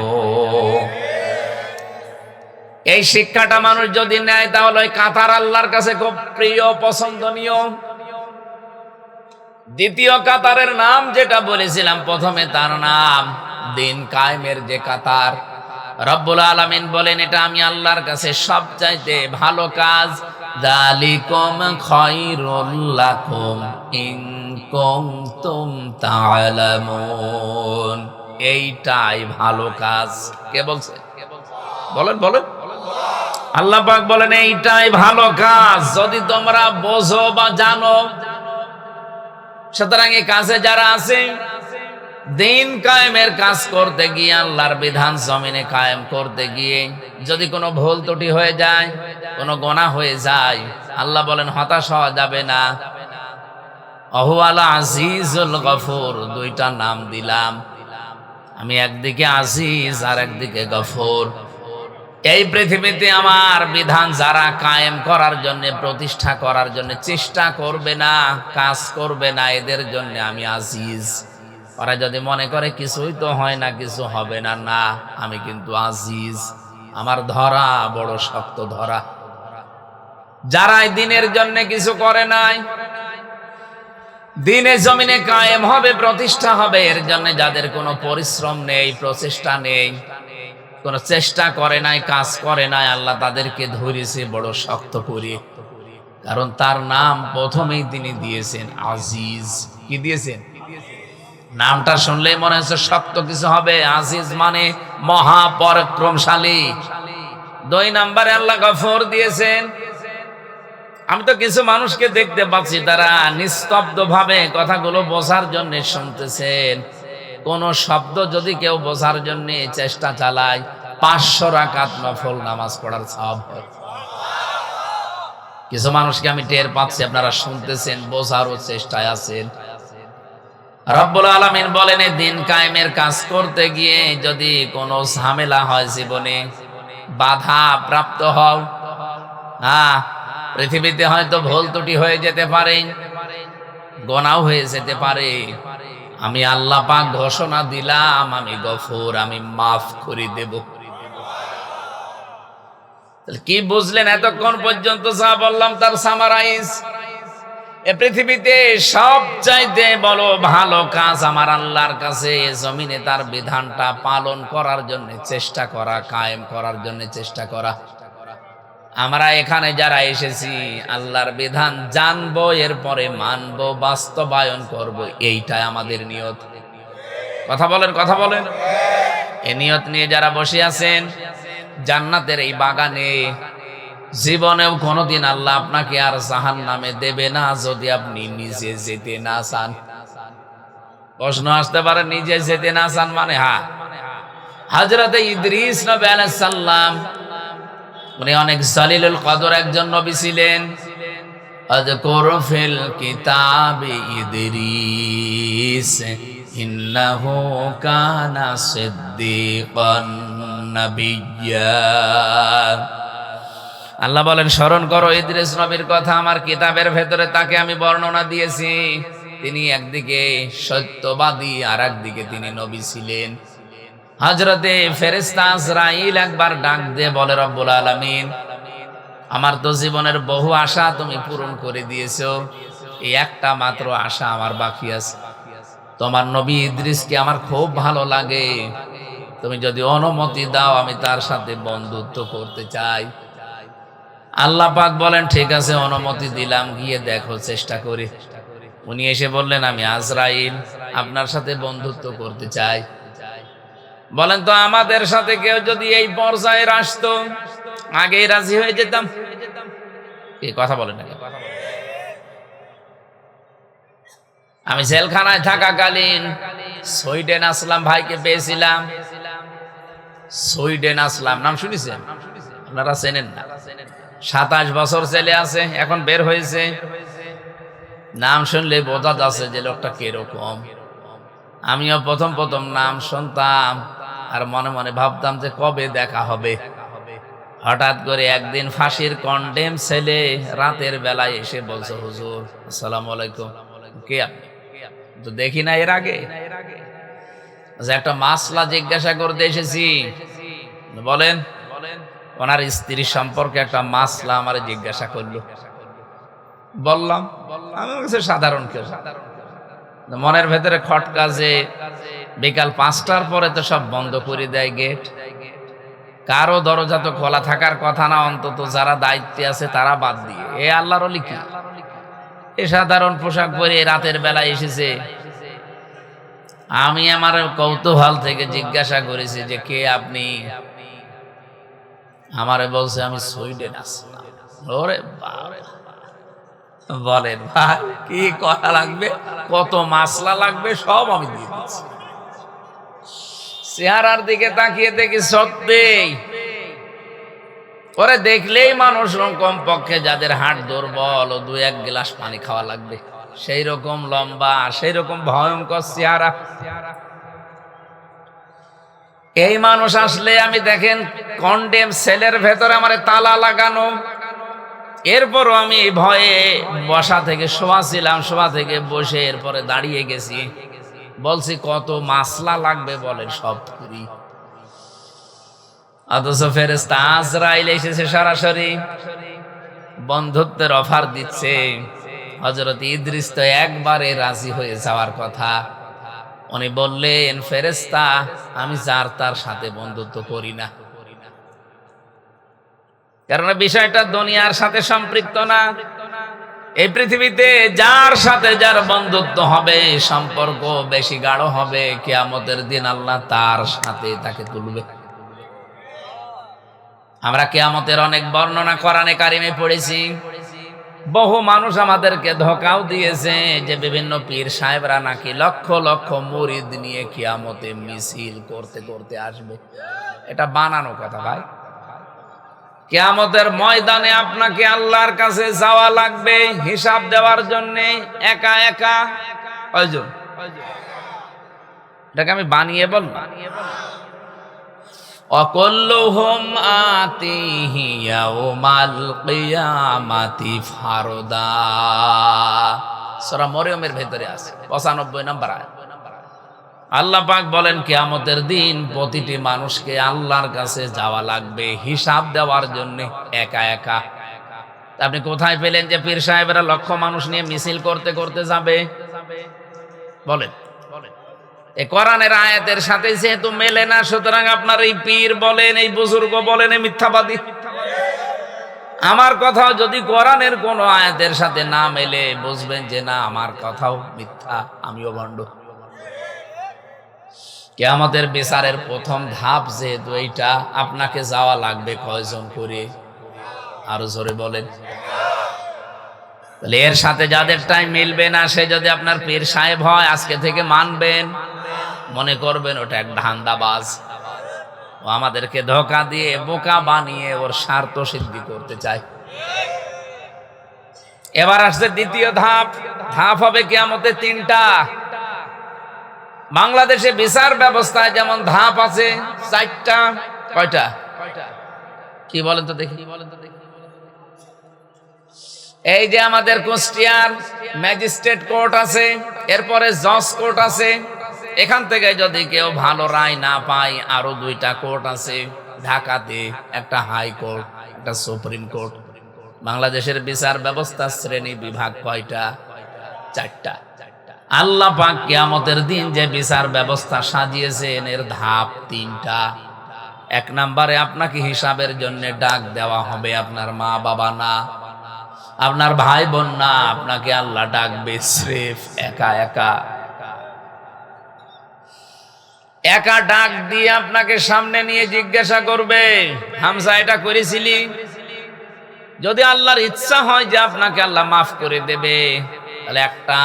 এই শিক্ষাটা মানুষ যদি নেয় তাহলে ওই কাতার আল্লাহর কাছে খুব প্রিয়, পছন্দনীয়। দ্বিতীয় কাতারের নাম যেটা বলেছিলাম প্রথমে, তার নাম দিন কায়েমের যে কাতার। রব্বুল আলামিন বলেন এটা আমি আল্লাহর কাছে সবচাইতে ভালো কাজ। যালিকুম খায়রুল লাকুম ইন কুনতুম তা'লামুন। এইটাই ভালো কাজ। কে বলছে? বলেন বলেন। আল্লাহ পাক বলেন এইটাই ভালো কাজ যদি তোমরা বোঝো বা জানো। সুতরাং এই কাজে যারা আছে, দিন কায়েমের কাজ করতে গিয়ে, আল্লাহর বিধান জমিনে কায়েম করতে গিয়ে যদি কোনো ভুল ত্রুটি হয়ে যায়, কোনো গুনাহ হয়ে যায়, আল্লাহ বলেন হতাশ হওয়া যাবে না। আহুয়ালা আজিজুল গফুর, দুইটা নাম দিলাম আমি, একদিকে আজিজ আর একদিকে গফুর। এই পৃথিবীতে আমার বিধান যারা কায়েম করার জন্য, প্রতিষ্ঠা করার জন্য চেষ্টা করবে না, কাজ করবে না, এদের জন্য আমি আজিজ। ওরা যদি মনে করে কিছুই তো হয় না, কিছু হবে না, না, আমি কিন্তু আজিজ, আমার ধরা বড় শক্ত ধরা। যারা দিনের জন্য কিছু করে নাই, দিনে জমিনে কায়েম হবে, প্রতিষ্ঠা হবে, এর জন্য যাদের কোনো পরিশ্রম নেই, প্রচেষ্টা নেই, কোন চেষ্টা করে নাই, কাজ করে নাই, আল্লাহ তাদেরকে ধরেছে বড় শক্ত করে। কারণ তার নাম প্রথমেই তিনি দিয়েছেন আজিজ। কি দিয়েছেন? নামটা শুনলেই মনে হচ্ছে শক্ত কিছু হবে। আজিজ মানে মহাপরাক্রমশালী। 2 নম্বরে আল্লাহ গফুর দিয়েছেন। আমি তো কিছু মানুষকে দেখতে পাচ্ছি তারা নিস্তব্ধ ভাবে কথাগুলো বোঝার জন্য শুনতেছেন। কোন শব্দ যদি কেউ বোঝার জন্য চেষ্টা চালায়, 500 রাকাত নফল নামাজ পড়ার সওয়াব হয়। কিছু মানুষকে আমি টের পাচ্ছি, আপনারা শুনতেছেন, বোঝারও চেষ্টায় আছেন। রব্বুল আলামিন বলেন এই দিন কায়েমের কাজ করতে গিয়ে যদি কোনো ঝামেলা হয়, জীবনে বাধা প্রাপ্ত হও, পৃথিবীতে হয়তো ভুল ত্রুটি হয়ে যেতে পারে, গুনাহ হয়ে যেতে পারে, আমি আল্লাহ পাক ঘোষণা দিলাম আমি গফুর, আমি মাফ করে দেব। কি বুঝলেন এতক্ষণ পর্যন্ত? যা বললাম তার সামারাইজ। এ পৃথিবীতে সবচাইতে বড় ভালো কাজ আমার আল্লাহর কাছে জমিনে তার বিধানটা পালন করার জন্য চেষ্টা করা, কায়েম করার জন্য চেষ্টা করা। আমরা এখানে যারা এসেছি আল্লাহর বিধান জানবো, এরপরে মানবো, বাস্তবায়ন করব, এইটাই আমাদের নিয়ত। কথা বলেন, কথা বলেন। এই নিয়ত নিয়ে যারা বসে আছেন জান্নাতের এই বাগানে, জীবনেও কোনোদিন আল্লাহ আপনাকে আর জাহান্নামে দেবে না যদি আপনি নিজে যেতে না চান। প্রশ্ন আসতে পারে, নিজে যেতে না চান মানে? হযরত ইদ্রিস নবী আলাইহিস সালাম, উনি অনেক জালিলুল কদর একজন নবী ছিলেন। আযকুর ফিল কিতাবি ইদ্রিস ইন্নাহু কানা সিদ্দীকান নাবিয়্যা। আল্লাহ বলেন, স্মরণ করো ইদ্রিস নবীর কথা, আমার কিতাবের ভেতরে তাকে আমি বর্ণনা দিয়েছি। তিনি একদিকে সত্যবাদী আর একদিকে তিনি নবী ছিলেন। হযরতে ফেরেশতা আজরাইল একবার ডাক দিয়ে বলে, রব্বুল আলামিন, আমার তো জীবনের বহু আশা তুমি পূরণ করে দিয়েছো, এই একটা মাত্র আশা আমার বাকি আছে। তোমার নবী ইদ্রিসকে আমার খুব ভালো লাগে, তুমি যদি অনুমতি দাও আমি তার সাথে বন্ধুত্ব করতে চাই। আল্লাহ পাক বলেন, ঠিক আছে, অনুমতি দিলাম, গিয়ে দেখো, চেষ্টা করি। উনি এসে বললেন, আমি আজরাইল, আপনার সাথে বন্ধুত্ব করতে চাই। বলেন তো, আমাদের সাথে কেউ যদি এই পর্যায়ে আসতো, আগেই রাজি হয়ে যেতাম। কি কথা বলেন না? আমি জেলখানায় থাকাকালীন সুইডেন আসলাম ভাইকে পেয়েছিলাম। সুইডেন আসলাম নাম শুনেছেন? আপনারা চেনেন না? 27 বছর ছেলে আছে, এখন বের হয়েছে। নাম শুনলে বোঝা যাচ্ছে যে লোকটা কিরকম। আমিও প্রথম প্রথম নাম শুনতাম আর মনে মনে ভাবতাম যে কবে দেখা হবে। হঠাৎ করে একদিন ফাঁসির কন্ডেম ছেলে রাতের বেলায় এসে বলছে, হুজুর আসসালামু আলাইকুম। কে আপনি? তো দেখি না এর আগে। একটা মাসলা জিজ্ঞাসা করতে এসেছি। বলেন। ওনার স্ত্রী সম্পর্কে একটা মাসলা আমার জিজ্ঞাসা করলো। বললাম, আমার কাছে সাধারণ কেউ। মনের ভেতরে খটকা যে বিকাল 5টার পরে তো সব বন্ধ করে দেয় গেট, কারো দরজা তো খোলা থাকার কথা না, অন্তত যারা দায়িত্বে আছে তারা বাদ দিয়ে। এ আল্লাহর ওলি কি এ সাধারণ পোশাক পরে রাতের বেলায় এসেছে। আমি আমার কৌতূহল থেকে জিজ্ঞাসা করেছি যে কে আপনি? আমারে বলছে আমি সুইডেন আসলাম। ওরে বাবা, বলেন ভাই কি করা লাগবে, কত মাসলা লাগবে সব আমি দিয়ে দিচ্ছি। চেহারার দিকে তাকিয়ে দেখি সত্যিই ওরে দেখলেই মানুষ কমপক্ষে যাদের হাড় দুর্বল ও 2-1 গ্লাস পানি খাওয়া লাগবে, সেই রকম লম্বা, সেই রকম ভয়ঙ্কর চেহারা। এই মানুষ আসলে আমি দেখেন কন্ডেম সেলের ভেতরে আমার তালা লাগানো, এরপরও আমি ভয়ে বসা থেকে শোয়া ছিলাম, শোয়া থেকে বসে এরপরে দাঁড়িয়ে গেছি। বলছি কত মাসলা লাগবে বলেন, সব করি। অথচ ফেরেশতা আজরাইল এসেছে সরাসরি বন্ধুত্বের অফার দিচ্ছে। হযরত ইদ্রিস তো একবারে রাজি হয়ে যাওয়ার কথা। উনি বললেন, ফেরেশতা আমি যার তার সাথে বন্ধুত্ব করি না, কারণ বিষয়টা দুনিয়ার সাথে সম্পৃক্ত না। এই পৃথিবীতে যার সাথে যার বন্ধুত্ব হবে, সম্পর্ক বেশি গাঢ় হবে, কিয়ামতের দিন আল্লাহ তার সাথে তাকে তুলবে। আমরা কিয়ামতের অনেক বর্ণনা কোরআনে কারিমে পড়েছি। বহু মানুষ আমাদেরকে ধোঁকাও দিয়েছে যে বিভিন্ন পীর সাহেবরা নাকি লক্ষ লক্ষ মুরিদ নিয়ে কিয়ামতে মিছিল করতে করতে আসবে। এটা বানানো কথা ভাই। কিয়ামতের ময়দানে আপনাকে আল্লাহর কাছে যাওয়া লাগবে হিসাব দেওয়ার জন্য, একা একা। কয়জন? এটাকে আমি বানিয়ে বললাম। অকুল্লুহুম আতিহি ইয়াউমাল কিয়ামাতি ফারদা। সূরা মরিয়মের ভেতরে আছে 95 নম্বর আয়াত। আল্লাহ পাক বলেন কিয়ামতের দিন প্রতিটি মানুষকে আল্লাহর কাছে যাওয়া লাগবে হিসাব দেওয়ার জন্য, একা একা। আপনি কোথায় পেলেন যে পীর সাহেবরা লক্ষ মানুষ নিয়ে মিছিল করতে করতে যাবে? বলেন। এই কোরআনের আয়াতের সাথে যেহেতু মেলে না, সুতরাং আপনার এই পীর বলেন, এই বুজুর্গ বলেন, এই মিথ্যাবাদী। আমার কথাও যদি কোরআনের কোন আয়াতের সাথে না মেলে, বুঝবেন যে না, আমার কথাও মিথ্যা, আমিও ভণ্ড। কিয়ামতের বিচারের প্রথম ধাপ যেহেতু এইটা, আপনাকে যাওয়া লাগবে কয়জন করে? আরো জোরে বলেন। তাহলে এর সাথে যাদের টাইম মিলবে না, সে যদি আপনার পীর সাহেব হয়, আজকে থেকে মানবেন, মনে করবেন ওটা এক ধান্দাবাজ, ও আমাদেরকে ধোঁকা দিয়ে বোকা বানিয়ে ওর স্বার্থ সিদ্ধি করতে চায়। এবার আসছে দ্বিতীয় ধাপ। ধাপ হবে কিয়ামতে 3টা। বাংলাদেশে বিচার ব্যবস্থায় যেমন ধাপ আছে 4টা, কয়টা কি বলেন তো দেখি? এই যে আমাদের কুষ্টিয়ার ম্যাজিস্ট্রেট কোর্ট আছে, এরপরে জজ কোর্ট আছে। এখান থেকে যদি কেউ ভালো রায় না পায়, আরো 2টা কোর্ট আছে ঢাকাতে, একটা হাই কোর্ট, একটা সুপ্রিম কোর্ট। বাংলাদেশের বিচার ব্যবস্থা শ্রেণী বিভাগ কয়টা? 4টা। আল্লাহ পাক কিয়ামতের দিন যে বিচার ব্যবস্থা সাজিয়েছেন এর ধাপ 3টা। 1 নম্বরে আপনাকে হিসাবের জন্য ডাক দেওয়া হবে, আপনার মা বাবা না, আপনার ভাই বোন না, আপনাকে আল্লাহ ডাকবে স্রেফ একা একা। একা ডাক দিয়ে আপনাকে সামনে নিয়ে জিজ্ঞাসা করবে, হামজা এটা করেছিলি? যদি আল্লাহর ইচ্ছা হয় যে আপনাকে আল্লাহ মাফ করে দেবে, তাহলে একটা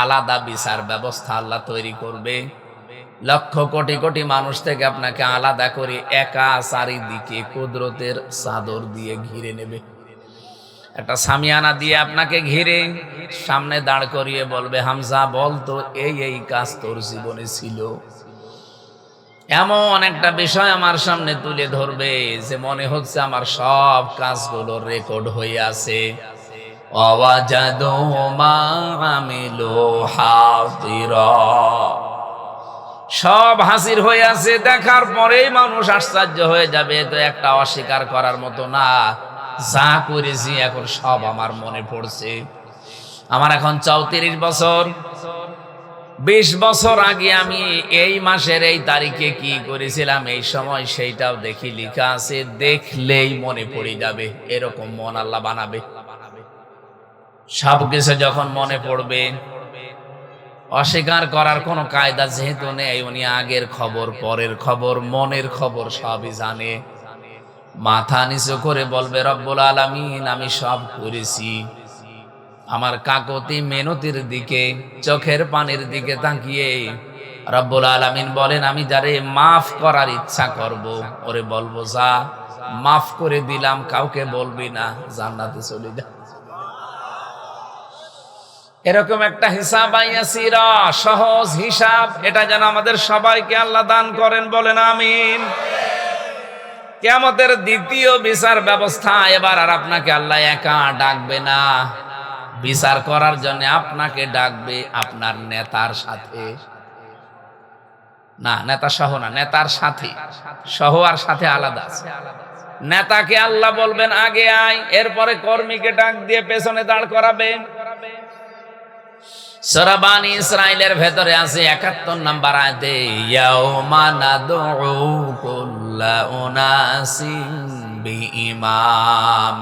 আলাদা বিচার ব্যবস্থা আল্লাহ তৈরি করবে। লক্ষ কোটি কোটি মানুষ থেকে আপনাকে আলাদা করে একা চারিদিকে কুদরতের চাদর দিয়ে ঘিরে নেবে। একটা সামিয়ানা দিয়ে আপনাকে ঘিরে সামনে দাঁড় করিয়ে বলবে, হামজা বলতো এই এই কাজ তোর জীবনে ছিল। এমন একটা বিষয় আমার সামনে তুলে ধরবে যে মনে হচ্ছে আমার সব কাজগুলো রেকর্ড হয়ে আছে। ওয়াজাদু মা আমিলু হাযিরা, সব হাজির হয়ে আছে। দেখার পরেই মানুষ আশ্চর্য হয়ে যাবে, তো একটা অস্বীকার করার মতো না। যা করেছি এখন সব আমার মনে পড়ছে। আমার এখন 34 বছর। 20 বছর আগে আমি এই মাসের এই তারিখে কি করেছিলাম, এই সময় সেইটাও দেখি লেখা আছে। দেখলেই মনে পড়ে যাবে, এরকম মন আল্লাহ বানাবে। সবকিছু যখন মনে পড়বে, অস্বীকার করার কোনো কায়দা যেহেতু নেই, উনি আগের খবর, পরের খবর, মনের খবর সবই জানে। মাথা নিচু করে বলবে, রব্বুল আলামিন আমি সব করেছি। আমার কাকতি মেনতির দিকে, চোখের পানির দিকে তাকিয়ে রব্বুল আলামিন বলেন, আমি যারে মাফ করার ইচ্ছা করব ওরে বলবো যা মাফ করে দিলাম, কাউকে বলবি না, জান্নাতে চলে যা। এরকম একটা হিসাব আইয়াসিরা, সহজ হিসাব, এটা যেন আমাদের সবাইকে আল্লাহ দান করেন, বলেন আমিন। কিয়ামতের দ্বিতীয় বিচার ব্যবস্থা, এবার আর আপনাকে আল্লাহ একা ডাকবে না। বিচার করার জন্য আপনাকে ডাকবে আপনার নেতার সাথে। না, নেতা সহ না, নেতার সাথে। সহ আর সাথে আলাদা আছে। নেতাকে আল্লাহ বলবেন আগে আয়, এরপরে কর্মীকে ডাক দিয়ে পেছনে দাঁড় করাবে। সূরা বানী ইসরাঈলের ভেতরে আছে 71 নম্বর আয়াতে, ইয়াউমা নাদউ কুল্লা উনাসিন বিইমামিহিম।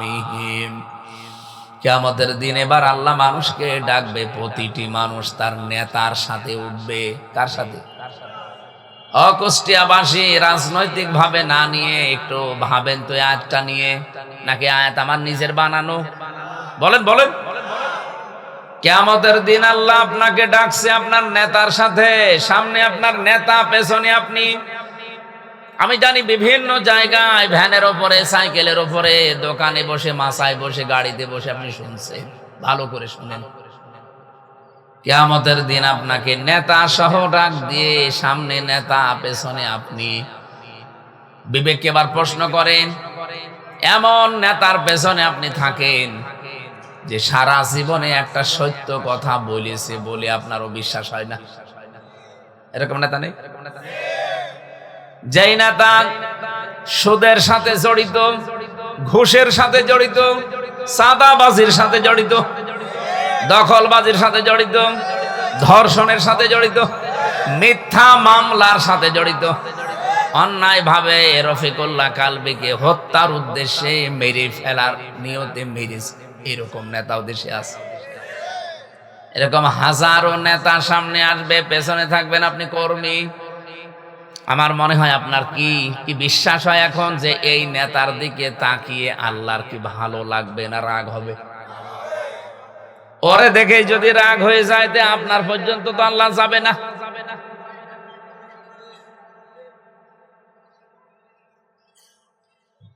কিয়ামতের দিন এবার আল্লাহ মানুষকে ডাকবে, প্রতিটি মানুষ তার নেতার সাথে উঠবে। কার সাথে? কুষ্টিয়াবাসী রাজনৈতিক ভাবে না নিয়ে একটু ভাবেন তো আয়াতটা নিয়ে, নাকি আয়াত আমার নিজের বানানো? বলেন বলেন। কিয়ামতের দিন আল্লাহ আপনাকে ডাকছে আপনার নেতার সাথে। সামনে আপনার নেতা, পেছনে আপনি। আমি জানি বিভিন্ন জায়গায় ভ্যানের ওপরে, সাইকেলের ওপরে, দোকানে বসে, মাসায় বসে, গাড়িতে বসে আপনি শুনছেন। ভালো করে শুনেন, কিয়ামতের দিন আপনাকে নেতা সহ ডাক দিয়ে, সামনে নেতা, পেছনে আপনি। বিবেককে এবার প্রশ্ন করেন, এমন নেতার পেছনে আপনি থাকেন যে সারা জীবনে একটা সত্য কথা বলেছে বলে আপনারও বিশ্বাস হয় না। এরকম নেতা নেই? যেই নেতা সুদের সাথে জড়িত, ঘুষের সাথে জড়িত, চাঁদাবাজির সাথে জড়িত, দখলবাজির সাথে জড়িত, ধর্ষণের সাথে জড়িত, মিথ্যা মামলার সাথে জড়িত, অন্যায় ভাবে রফিকুল্লাহ কালবিকে হত্যার উদ্দেশ্যে মেরে ফেলার নিয়তে মেরেছে, এরকম নেতাও দেশে আছে। এরকম হাজারো নেতা সামনে আসবে, পেছনে থাকবেন আপনি কর্মী। আমার মনে হয় আপনার কি বিশ্বাস হয় এখন যে এই নেতার দিকে তাকিয়ে আল্লাহর কি ভালো লাগবে না রাগ হবে? ওরে দেখে যদি রাগ হয়ে যায় তে আপনার পর্যন্ত তো আল্লাহ যাবে না।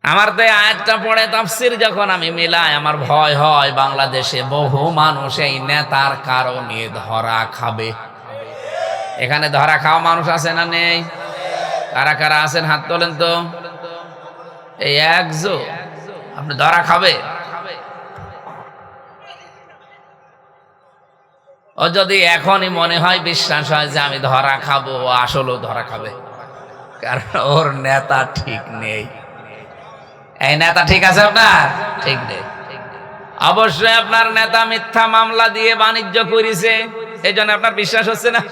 আমার তো আয়াতটা পড়ে তাফসীর যখন আমি মিলাই, আমার ভয় হয় বাংলাদেশে বহু মানুষ এই নেতার কারণে ধরা খাবে। এখানে ধরা খাওয়া মানুষ আছে না নেই? কারা কারা আছেন হাত তোলেন তো। এই একজো আপনি ধরা খাবে। ও যদি এখনই মনে হয় বিশ্বাস হয় যে আমি ধরা খাবো, ও আসলেও ধরা খাবে, কারণ ওর নেতা ঠিক নেই। এই নেতা ঠিক আছে আপনার? ঠিক নেই। অবশ্যই আপনার নেতা মিথ্যা মামলা দিয়ে বাণিজ্য করেছে, এই জন্য আপনার বিশ্বাস হচ্ছে না।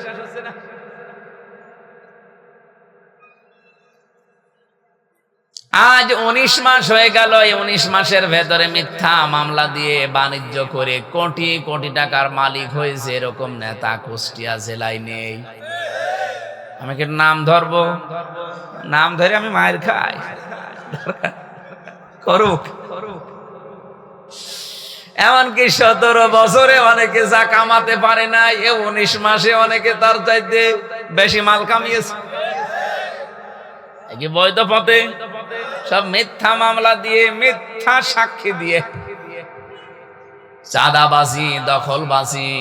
আজ 19 মাস হয়ে গেল, এই 19 মাসের ভেতরে মিথ্যা মামলা দিয়ে বাণিজ্য করে কোটি কোটি টাকার মালিক হয়েছে এরকম নেতা কুষ্টিয়া জেলায় নেই। আমি কি নাম ধরবো? নাম ধরে আমি মায়ের খাই, করুক। এমনকি 17 বছরে অনেকে যা কামাতে পারে না, এ 19 মাসে অনেকে তার চাইতে বেশি মাল কামিয়েছে। কি বৈধ পথে? সব মিথ্যা মামলা দিয়ে, মিথ্যা সাক্ষী দিয়ে, চাঁদাবাজি, দখলবাজি,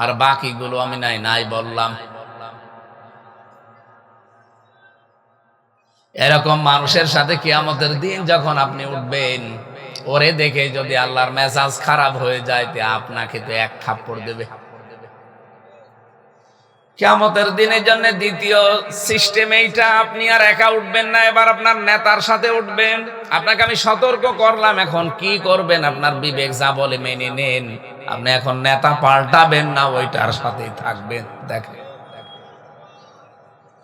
আর বাকিগুলো আমি নাই বললাম। এরকম মানুষের সাথে কিয়ামতের দিন যখন আপনি উঠবেন, ওরে দেখে যদি আল্লাহর মেজাজ খারাপ হয়ে যায়, তে আপনাকে তো এক থাপ্পড় দেবে। কিয়ামতের দিনের জন্য দ্বিতীয় সিস্টেম এইটা, আপনি আর একা উঠবেন না, এবার আপনার নেতার সাথে উঠবেন। আপনাকে আমি সতর্ক করলাম, এখন কি করবেন আপনার বিবেক যা বলে মেনে নেন। আপনি এখন নেতা পাল্টাবেন না, ওইটার সাথেই থাকবেন। দেখেন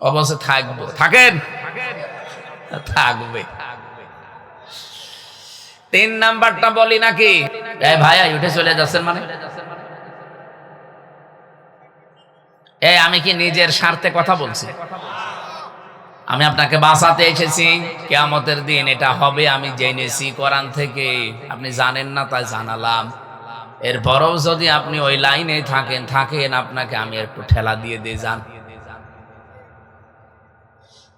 অবশ্যই থাকবো, থাকেন, থাকবে। 3 নাম্বারটা বলি নাকি? এই ভাইয়া উঠে চলে যাচ্ছেন মানে? আমি কি নিজের স্বার্থে কথা বলছি? আমি আপনাকে বাঁচাতে এসেছি। কিয়ামতের দিন এটা হবে আমি জেনেছি কোরআন থেকে, আপনি জানেন না তাই জানালাম। এরপরও যদি আপনি ওই লাইনে থাকেন, আপনাকে আমি একটু ঠেলা দিয়ে যান।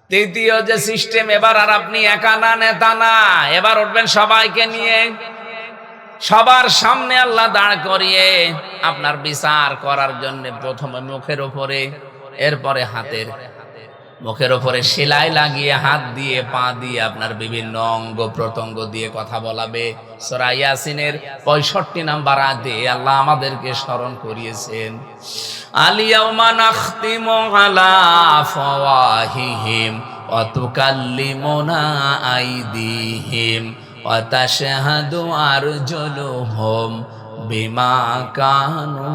তৃতীয় যে সিস্টেম, এবার আর আপনি একা না, নেতা না, এবার উঠবেন সবাইকে নিয়ে, সবার সামনে আল্লাহ দাঁড় করিয়ে আপনার বিচার করার জন্য প্রথমে মুখের উপরে, এরপরে হাতের মুখের উপরে সেলাই লাগিয়ে, হাত দিয়ে, পা দিয়ে, আপনার বিভিন্ন অঙ্গ প্রত্যঙ্গ দিয়ে কথা বলাবে। সূরা ইয়াসিনের 65 নাম্বার আয়াতে আল্লাহ আমাদেরকে স্মরণ করিয়েছেন, আলিয়াউমা নাখতিমু আলা আফওয়াহিহিম ওয়া তুকাল্লিমুনা আইদিহিম ওয়া তাশহাদু আরজুলুহুম বিমা কানু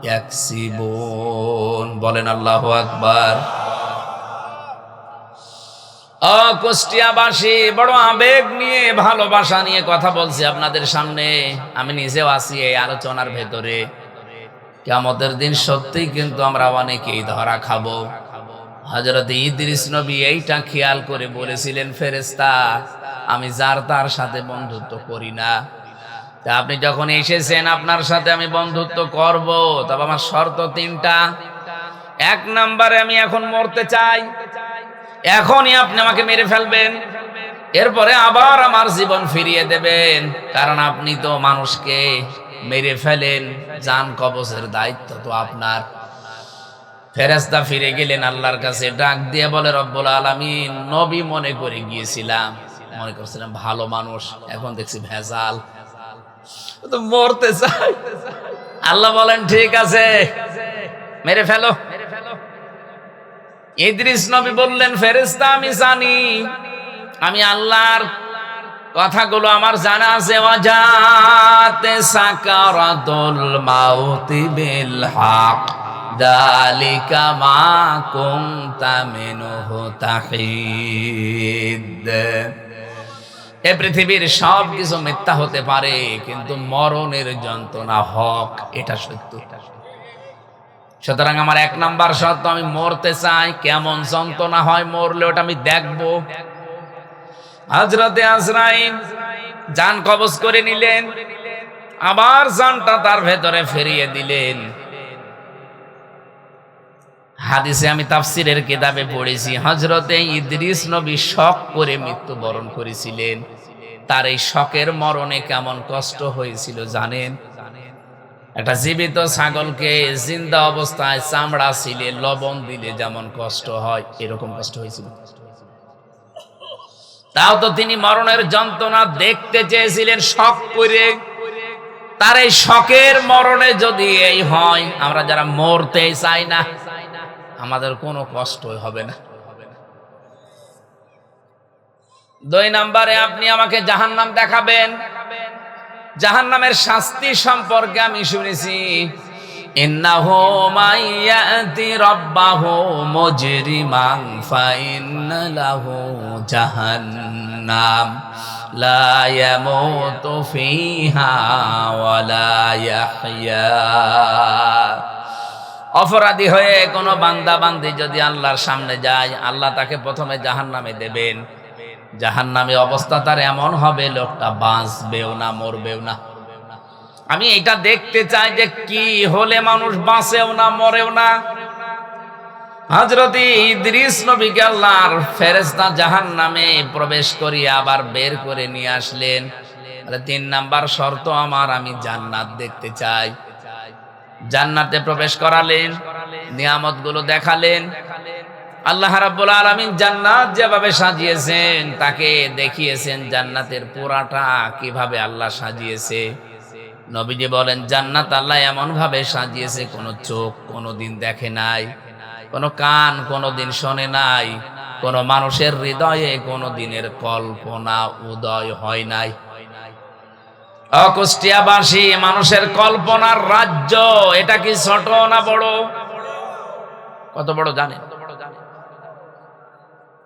ইয়াকসিবুন। বলেন আল্লাহু আকবার। কুষ্টিয়াবাসী, বড় আবেগ নিয়ে, ভালোবাসা নিয়ে কথা বলছি আপনাদের সামনে। আমি নিজেও আছি এই আলোচনার ভেতরে। কিয়ামতের দিন সত্যিই কিন্তু আমরা অনেকেই ধরা খাবো। হযরত ইদ্রিস নবী এইটা খেয়াল করে বলেছিলেন, ফেরেশতা আমি যার তার সাথে বন্ধুত্ব করি না। তা আপনি যখন এসেছেন আপনার সাথে আমি বন্ধুত্ব করব, তবে আমার শর্ত 3টা। 1 নম্বরে আমি এখন মরতে চাই, এখনই আপনি আমাকে মেরে ফেলবেন, এরপরে আবার আমার জীবন ফিরিয়ে দেবেন, কারণ আপনি তো মানুষকে মেরে ফেলেন, জান কবজের দায়িত্ব তো আপনার। ফেরেশতা ফিরে গেলেন আল্লাহর কাছে, ডাক দিয়ে বলে, রব্বুল আলামিন, নবী মনে করে গিয়েছিলাম, মনে করছিলাম ভালো মানুষ, এখন দেখছি ভেজাল, তো মরতে চাই। আল্লাহ বলেন ঠিক আছে, মেরে ফেলো। ইদ্রিস নবী বললেন, ফেরেশতা আমি জানি, আমি আল্লাহর কথাগুলো আমার জানা আছে। ওয়াজাতে সাকারাতুল মাউতি বিল হক যালিকা মা কুনতা মিনহু তাহিদ। এই পৃথিবীর সব কিছু মিথ্যা হতে পারে, কিন্তু মরণের যন্ত্রণা হক, এটা সত্য। সুতরাং আমার 1 নাম্বার শর্ত, আমি মরতে চাই। কেমন যন্ত্রণা হয় মরলে, ওটা আমি দেখব। হযরতে আজরাইল জান কবজ করে নিলেন, আবার জানটা তার ভেতরে ফিরিয়ে দিলেন। হাদিসে আমি তাফসিরের কিতাবে পড়েছি, হযরতে ইদ্রিস নবী শক করে মৃত্যুবরণ করেছিলেন। তার এই শকের মরণে কেমন কষ্ট হয়েছিল জানেন? একটা জীবিত ছাগলকে জিন্দা অবস্থায় চামড়া ছিলে লবণ দিলে যেমন কষ্ট হয়, এরকম কষ্ট হয়েছিল। তাও তো তিনি মরণের যন্ত্রণা দেখতে চেয়েছিলেন শখ করে। তার এই শখের মরণে যদি এই হয়, আমরা যারা মরতে চাই না, আমাদের কোনো কষ্ট হবে না। 2 নম্বরে আপনি আমাকে জাহান্নাম দেখাবেন। জাহান্নামের শাস্তি সম্পর্কে আমি শুনেছি, ইন্নাহু মাইয়াতি রাব্বাহু মুজরিমান ফাইন্না লাহু জাহান্নাম লা ইয়ামুতু ফিহা ওয়ালা ইয়াহইয়া। অপরাধী হয়ে কোনো বান্দা বান্দি যদি আল্লাহর সামনে যায়, আল্লাহ তাকে প্রথমে জাহান্নামে দেবেন। জাহান্নামে অবস্থা তার এমন হবে, লোকটা বাঁচবেও না, মরবেও না। আমি এটা দেখতে চাই যে কি হলে মানুষ বাঁচেও না, মরেও না। হযরত ইদ্রিস নবীকে আল্লাহর ফেরেশতা জাহান্নামে প্রবেশ করিয়ে আবার বের করে নিয়ে আসলেন। 3 নাম্বার শর্ত আমার, আমি জান্নাত দেখতে চাই। জান্নাতে প্রবেশ করালেন, নিয়ামতগুলো দেখালেন। আল্লাহ রাব্বুল আলামিন জান্নাত যেভাবে সাজিয়েছেন, তাকে দেখিয়েছেন জান্নাতের পুরাটা কিভাবে আল্লাহ সাজিয়েছে। নবীজি বলেন, জান্নাত আল্লাহ এমন ভাবে সাজিয়েছে, কোনো চোখ কোনোদিন দেখে নাই, কোনো কান কোনোদিন শোনে নাই, কোনো মানুষের হৃদয়ে কোনো দিনের কল্পনা উদয় হয় নাই। কুষ্টিয়াবাসী মানুষের কল্পনার রাজ্য। এটা কি ছোট না বড়? কত বড় জানেন?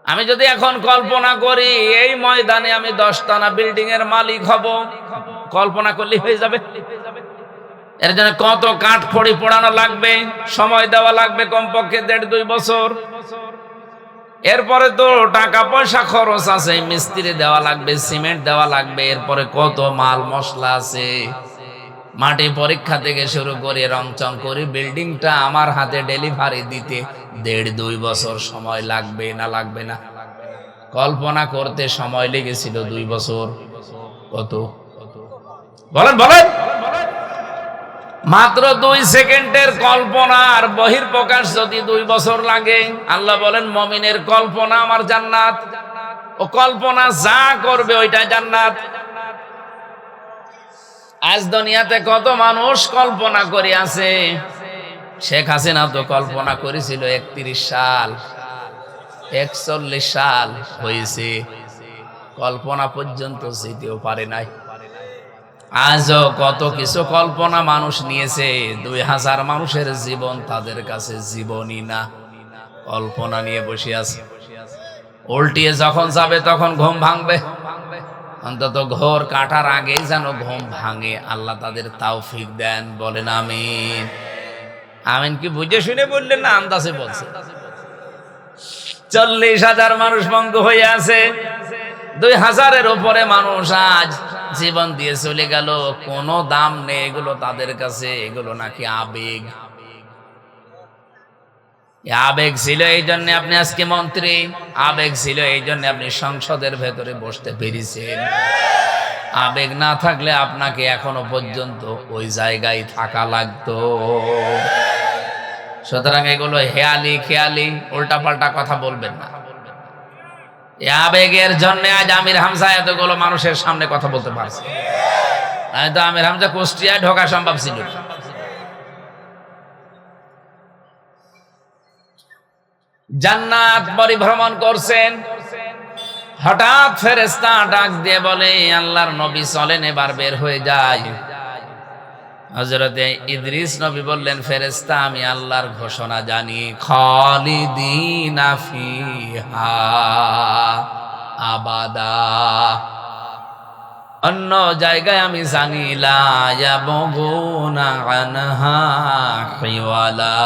আমি যদি এখন কল্পনা করি এই ময়দানে আমি 10 তলা বিল্ডিং এর মালিক হব, কল্পনা করলে হয়ে যাবে? এর জন্য কত কাঠ খড়ি পোড়ানো লাগবে, সময় দেওয়া লাগবে কমপক্ষে 1.5-2 বছর। এরপরে তো টাকা পয়সা খরচ আছে, মিস্ত্রি দেওয়া লাগবে, সিমেন্ট দেওয়া লাগবে, এরপরে কত মাল মশলা আছে। মাটি পরীক্ষা থেকে শুরু করে রংচং করে বিল্ডিংটা আমার হাতে ডেলিভারি দিতে 1.5-2 বছর সময় লাগবে না লাগবে না? কল্পনা করতে সময় লেগেছিল 2 বছর। কত বলেন বলেন? মাত্র 2 সেকেন্ডের কল্পনার বহিঃপ্রকাশ যদি 2 বছর লাগে। আল্লাহ বলেন, মুমিনের কল্পনা আমার জান্নাত। ও কল্পনা যা করবে ওইটাই জান্নাত। আজ দুনিয়াতে কত মানুষ কল্পনা করে আছে। শেখ হাসিনা তো কল্পনা করেছিল 31 সাল, 41 সাল হয়েছে, কল্পনা পর্যন্ত যেতেও পারে নাই। আজও কত কিছু কল্পনা মানুষ নিয়েছে। 2000 মানুষের জীবন তাদের কাছে জীবনই না, কল্পনা নিয়ে বসে আছে। উল্টিয়ে যখন যাবে তখন ঘুম ভাঙবে। অন্তত ঘোর কাটার আগেই যেন ঘুম ভাঙে, আল্লাহ তাদের তৌফিক দেন। বলেন আমিন। আমিন কি বুঝে শুনে বললেন না আন্দাজে বলছে? 40,000 মানুষ বন্ধ হয়ে আছে, 2000-এর উপরে মানুষ আজ জীবন দিয়ে চলে গেল, কোনো দাম নেই এগুলো তাদের কাছে। এগুলো নাকি আবেগ। আবেগ ছিল এই জন্য আপনি আজকে মন্ত্রী, আবেগ ছিল এই জন্য আপনি সংসদের ভেতরে বসতে পেরেছেন। আবেগ না থাকলে আপনাকে এখনো পর্যন্ত ওই জায়গায় থাকা লাগতো। সুতরাং এগুলো হেয়ালি খেয়ালি উল্টাপাল্টা কথা বলবেন না। আবেগের জন্য আজ আমির হামজা এতগুলো মানুষের সামনে কথা বলতে পারছে, তো আমির হামজা কুষ্টিয়ায় ঢোকা সম্ভব ছিল। জান্নাত পরিভ্রমণ করছেন, হঠাৎ ফেরেশতা ডাক দিয়ে বলে, আল্লাহর নবী চলেন এবার বের হয়ে যায়। হযরত ইদ্রিস নবী বললেন, ফেরেশতা আমি আল্লাহর ঘোষণা জানি, খালিদিনা ফিহা আবাদা। অন্য জায়গায় আমি জানি লা ইয়াবগুনা আনহা হিওয়ালা।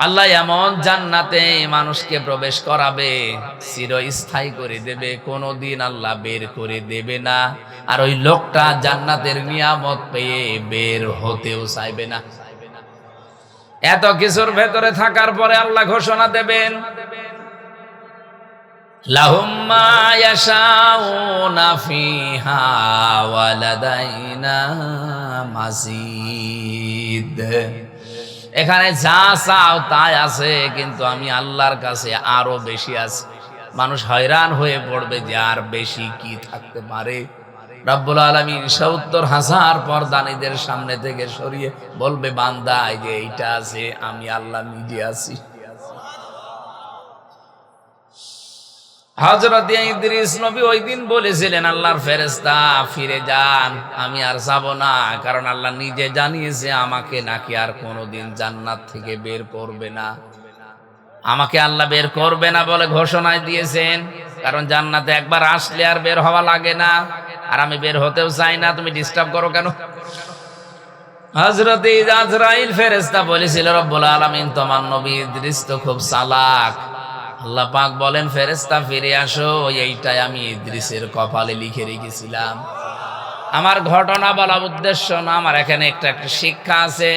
আল্লাহ এমন জান্নাতে মানুষকে প্রবেশ করাবে, চিরস্থায়ী করে দেবে, কোনোদিন আল্লাহ বের করে দেবে না। আর ওই লোকটা জান্নাতের নিয়ামত পেয়ে বের হতেও চাইবে না। এত কিছুর ভেতরে থাকার পরে আল্লাহ ঘোষণা দেবেন, লাহুম মা ইয়াশাউনা ফিহা ওয়া লাদাইনা মাজিদ। এখানে যা চাও তাই আছে, কিন্তু আমি আল্লাহর কাছে আরো বেশি আছে। মানুষ হয়রান হয়ে পড়বে যে আর বেশি কি থাকতে পারে। রব্বুল আলামিন ৭০,০০০ পর্দানীদের সামনে থেকে সরিয়ে বলবে, বান্দা এই যে এইটা আছে, আমি আল্লাহ নিজে আছি। হযরত ইদ্রিস নবী ওই দিন বলেছিলেন, আল্লাহর ফেরেশতা ফিরে যান, আমি আর যাব না, কারণ আল্লাহ নিজে জানিয়েছে আমাকে নাকি আর কোনোদিন জান্নাত থেকে বের করবে না। আমাকে আল্লাহ বের করবে না বলে ঘোষণায় দিয়েছেন, কারণ জান্নাতে একবার আসলে আর বের হওয়া লাগে না, আর আমি বের হতেও চাই না, তুমি ডিস্টার্ব করো কেন? হযরত আজরাইল ফেরেশতা বলেছিল, রব্বুল আলামিন তোমার নবী ইদ্রিস তো খুব চালাক। আল্লাহ পাক বলেন, ফেরেশতা ফিরে আসো, এইটাই আমি ইদ্রিসের কপালে লিখে রেখেছিলাম। আমার ঘটনা বলা উদ্দেশ্য না, আমার এখানে একটা শিক্ষা আছে।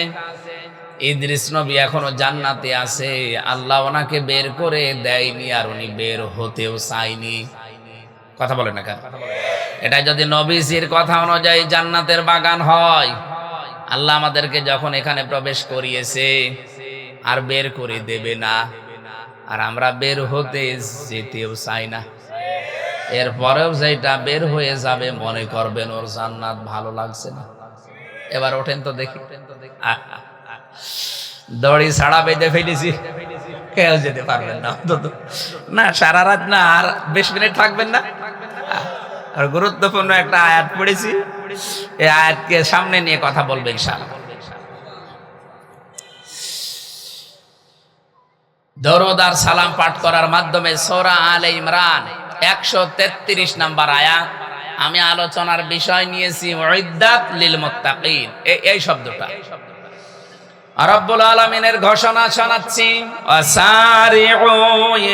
ইদ্রিস নবী এখনো জান্নাতে আছে, আল্লাহ ওনাকে বের করে দেয়নি, আর উনি বের হতেও চাইনি। কথা বলে না কেন? এটা যদি নবীজির কথা অনুযায়ী জান্নাতের বাগান হয়, আল্লাহ আমাদেরকে যখন এখানে প্রবেশ করিয়েছে আর বের করে দেবে না, আর আমরা বের হতে যেতেও চাই না। এরপরেও যেটা বের হয়ে যাবে মনে করবেন ওর জান্নাত ভালো লাগছে না। এবার ওঠেন তো দেখি। দড়ি ছাড়া বেঁধে ফেলেছি, কেউ যেতে পারবেন না অন্তত না, সারা রাত না, আর 20 মিনিট থাকবেন না। আর গুরুত্বপূর্ণ একটা আয়াত পড়েছি, এই আয়াতকে সামনে নিয়ে কথা বলবে ইনশাআল্লাহ। দরুদ আর সালাম পাঠ করার মাধ্যমে সূরা আলে ইমরান 133 নম্বর আয়াত, আমি আলোচনার বিষয় নিয়েছি উইদ্দাত লিল মুত্তাকিন, এই শব্দটা। রব্বুল আলামিনের ঘোষণা শোনাচ্ছি, ওয়াসারিউ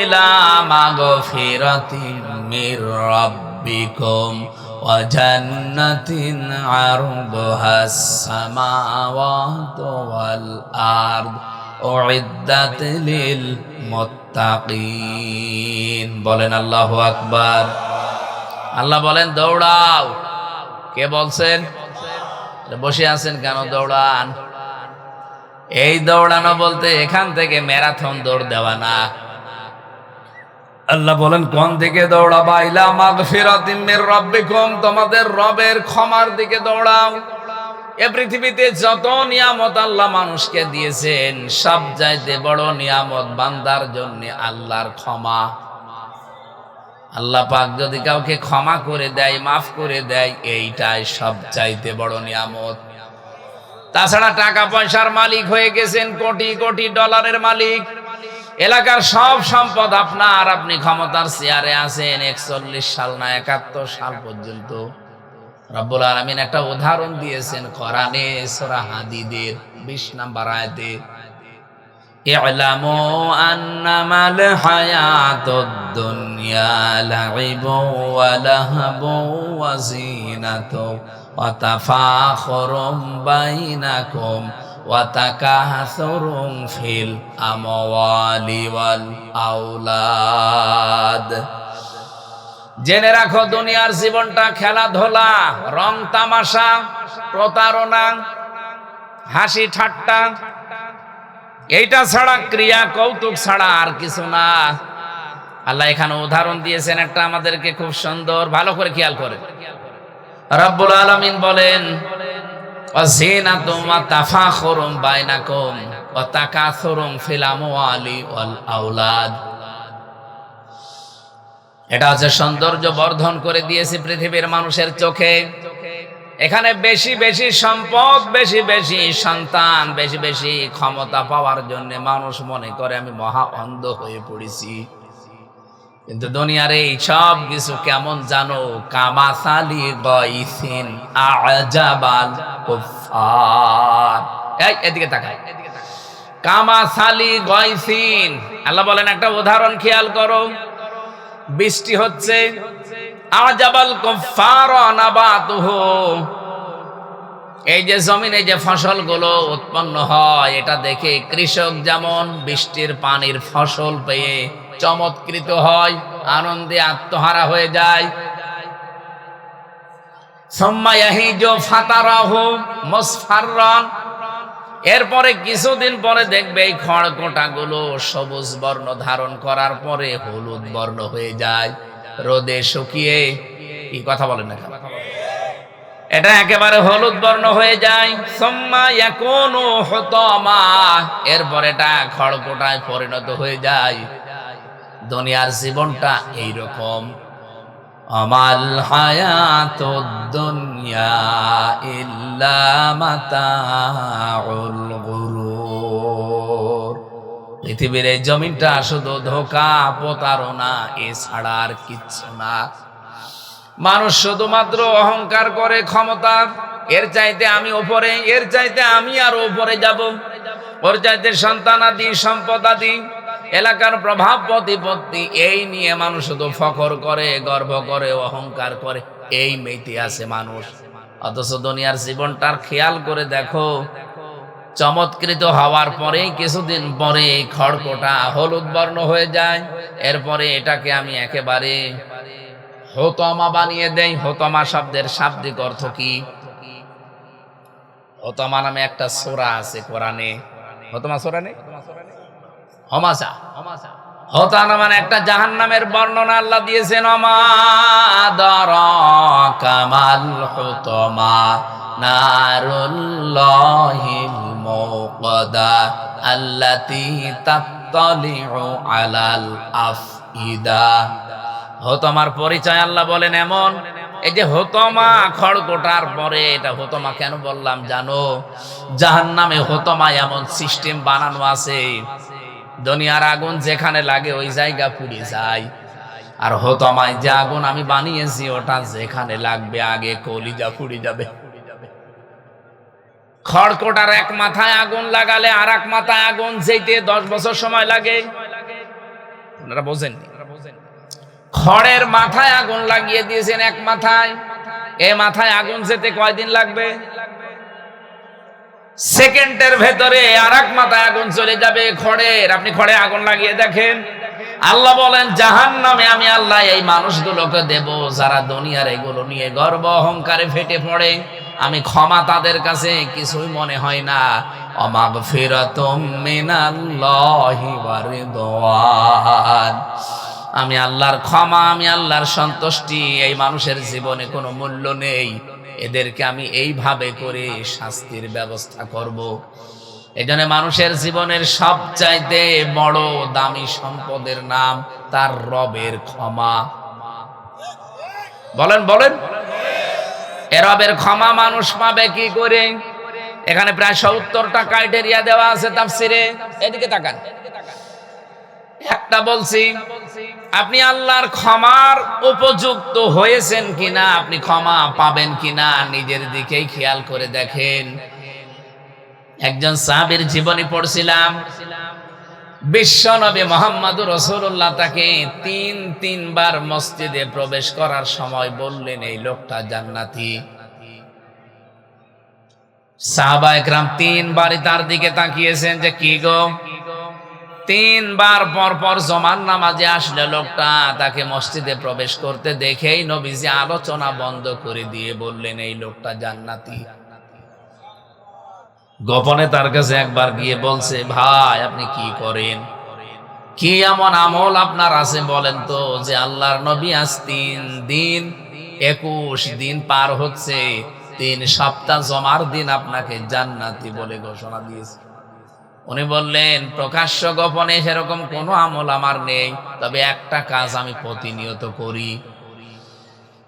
ইলা মাগফিরাতিন মির রাব্বিকুম ওয়া জান্নাতিন আরদুহাস সামাওয়াতু ওয়াল আরদ উইদ্দাত লিল মুত্তাকিন। বলেন আল্লাহু আকবার। আল্লাহ বলেন দৌড়াও। কে বলছেন? বসে আছেন কেন? দৌড়ান। এই দৌড়ানো বলতে এখান থেকে ম্যারাথন দৌড় দেওয়া না। আল্লাহ বলেন কোন দিকে দৌড়াবা? ইলা মাগফিরাতিন মির রাব্বিকুম, তোমাদের রবের ক্ষমার দিকে দৌড়াও। এ পৃথিবীতে যত নিয়ামত আল্লাহ মানুষকে দিয়েছেন, সব চাইতে বড় নিয়ামত বান্দার জন্য আল্লাহর ক্ষমা। আল্লাহ পাক যদি কাউকে ক্ষমা করে দেয়, মাফ করে দেয়, এইটাই সব চাইতে বড় নিয়ামত। তাছাড়া টাকা পয়সার মালিক হয়ে গেছেন, কোটি কোটি ডলারের মালিক, এলাকার সব সম্পদ আপনার, আপনি ক্ষমতার চেয়ারে আছেন 41 সাল না 71 সাল পর্যন্ত। রব্বুল আলামিন একটা উদাহরণ দিয়েছেন কোরআনে সূরা হাদীদের 20 নম্বর আয়াতে, ই'লামু আন্নামাল হায়াতুদ দুনিয়া লাইবু ওয়া লাহবু ওয়া যিনাতু ওয়া তাফাখুরুম বাইনাকুম ওয়া তাকাসুরুম ফিল আমওয়ালি ওয়াল আওলাদ। জেনে রাখো দুনিয়ার জীবনটা খেলাধুলা, রং তামাশা, প্রতারণা, হাসি ঠাট্টা, এইটা ছাড়া, ক্রিয়া কৌতুক ছাড়া আর কিছু না। আল্লাহ এখানে উদাহরণ দিয়েছেন একটা আমাদেরকে খুব সুন্দর, ভালো করে খেয়াল করে। রব্বুল আলামিন বলেন ওয়াজিনাতুম ওয়া তাফাখুরুম বাইনাকুম ওয়া তাকাসুরুম ফিল আমওয়ালি ওয়াল আওলাদ। এটা হচ্ছে সৌন্দর্য বর্ধন করে দিয়েছে পৃথিবীর মানুষের চোখে। এখানে বেশি বেশি সম্পদ, বেশি বেশি সন্তান, বেশি বেশি ক্ষমতা পাওয়ার জন্য মানুষ মনে করে আমি মহা অন্ধ হয়ে পড়েছি। কিন্তু দুনিয়ার এই সব কিছু কেমন জানো? কামাসালি গাইসিন আজাবাল কুফার। এই এদিকে তাকাই। কামাসালি গাইসিন, আল্লাহ বলেন একটা উদাহরণ খেয়াল করো। বৃষ্টি হচ্ছে, আজাবাল কুফার নাবাতুহু, এই যে জমিনে যে ফসলগুলো উৎপন্ন হয়, এটা দেখে কৃষক যেমন বৃষ্টির পানির ফসল পেয়ে চমৎকৃত হয়, আনন্দে আত্মহারা হয়ে যায়। সুম্মা ইয়াহিজু ফাতারাহু মুসফাররান, এরপরে কিছুদিন পরে দেখবে এই খড়কোটাগুলো সবুজ বর্ণ ধারণ করার পরে হলুদ বর্ণ হয়ে যায়, রোদে শুকিয়ে। কি কথা বলেন না, এটা একেবারে হলুদ বর্ণ হয়ে যায়। সুম্মা ইয়াকুনু হুতামা, এরপর এটা খড়কোটায় পরিণত হয়ে যায়। দুনিয়ার জীবনটা এইরকম। আমাল হায়াতুদ দুনিয়া ইল্লা মাতাউল গুরুর, পৃথিবীর এই জমিনটা শুধু ধোঁকা প্রতারণা এছাড়া আর কিচ্ছু না। মানুষ শুধুমাত্র অহংকার করে ক্ষমতা, এর চাইতে আমি ওপরে, এর চাইতে আমি আরো ওপরে যাব, ওর চাইতে সন্তানাদি সম্পদাদি এলাকার প্রভাব প্রতিপত্তি, এই নিয়ে মানুষ শুধু ফখর করে, গর্ব করে, অহংকার করে, এই মেতে আছে মানুষ। অথচ দুনিয়ার জীবনটার খেয়াল করে দেখো, চমৎকৃত হওয়ার পরে কিছুদিন পরে খড়কোটা হলুদ বর্ণ হয়ে যায়। এরপরে এটাকে আমি একেবারে হোতমা বানিয়ে দেই। হোতমা শব্দের শাব্দিক অর্থ কি? হোতমা নামে একটা সূরা আছে কোরআনে। হোতমা সূরা নেই? হমাসা, হোতানা মানে একটা জাহান্নামের বর্ণনা আল্লাহ দিয়েছেন। ওমা আদরাকা মাল হুতমা নারুল্লাহিল মুকদা আল্লাতী তাত্তালিউ আলাল আফইদা। হোতমার পরিচয় আল্লাহ বলেন এমন, এই যে হোতমা খড়কোটার পরে, এটা হোতমা কেন বললাম জানো? জাহান্নামে হোতমা এমন সিস্টেম বানানো আছে, দুনিয়ার আগুন যেখানে লাগে ওই জায়গা পুড়ে যায়। আর হোতমায় যে আগুন আমি বানিয়েছি ওটা যেখানে লাগবে আগে কলিজা পুড়ে যাবে। খড়কোটার এক মাথায় আগুন লাগালে আর এক মাথায় আগুন যেতে 10 বছর সময় লাগে। আপনারা বোঝেননি? খড়ের মাথায় আগুন লাগিয়ে দিয়েছেন এক মাথায়, এ মাথায় আগুন যেতে কয়দিন লাগবে? সেকেন্ডের ভেতরে আর এক মাথায় আগুন চলে যাবে খড়ের। আপনি খড়ে আগুন লাগিয়ে দেখেন। আল্লাহ বলেন জাহান্নামে আমি আল্লাহ এই মানুষগুলোকে দেব যারা দুনিয়ার এগুলো নিয়ে গর্ব অহংকারে ফেটে পড়ে। আমি ক্ষমা তাদের কাছে কিছুই মনে হয় না। অমাগফিরাতুম মিনাল্লাহি ওয়া রিদওয়ান, আমি আল্লাহর ক্ষমা, আমি আল্লাহর সন্তুষ্টি, এই মানুষের জীবনে কোনো মূল্য নেই। এদেরকে আমি এইভাবে করে শাস্তির ব্যবস্থা করব। এজন্য মানুষের জীবনের সবচাইতে বড় দামি সম্পদের নাম তার রবের ক্ষমা। বলেন বলেন, এ রবের ক্ষমা মানুষ পাবে কি করে? এখানে প্রায় 70টা ক্রাইটেরিয়া দেওয়া আছে তাফসিরে। এদিকে তাকান, একটা বলছি, আপনি আল্লাহর ক্ষমার উপযুক্ত হয়েছেন কিনা, আপনি ক্ষমা পাবেন কিনা নিজের দিকেই খেয়াল করে দেখেন। একজন সাহাবীর জীবনী পড়ছিলাম। বিশ্ব নবী মুহাম্মদুর রাসূলুল্লাহ তাকে তিনবার মসজিদে প্রবেশ করার সময় বললেন এই লোকটা জান্নাতি। সাহাবায়ে কেরাম 3 বারই তার দিকে তাকিয়েছেন যে কি গো। 3 বার পর পর জমান নামাজে আসলে লোকটা তাকে মসজিদে প্রবেশ করতে দেখেই নবীজি আলোচনা বন্ধ করে দিয়ে বললেন এই লোকটা জান্নাতি। গোপনে তার কাছে একবার গিয়ে বলছে, ভাই আপনি কি করেন, কি এমন আমল আপনার আছে বলেন তো, যে আল্লাহর নবী আজ 3 দিন 21 দিন পার হচ্ছে, 3 সপ্তাহ জমার দিন আপনাকে জান্নাতি বলে ঘোষণা দিয়েছে। উনি বললেন, প্রকাশ্য গোপনে সেরকম কোনো আমল আমার নেই, তবে একটা কাজ আমি প্রতিনিয়ত করি।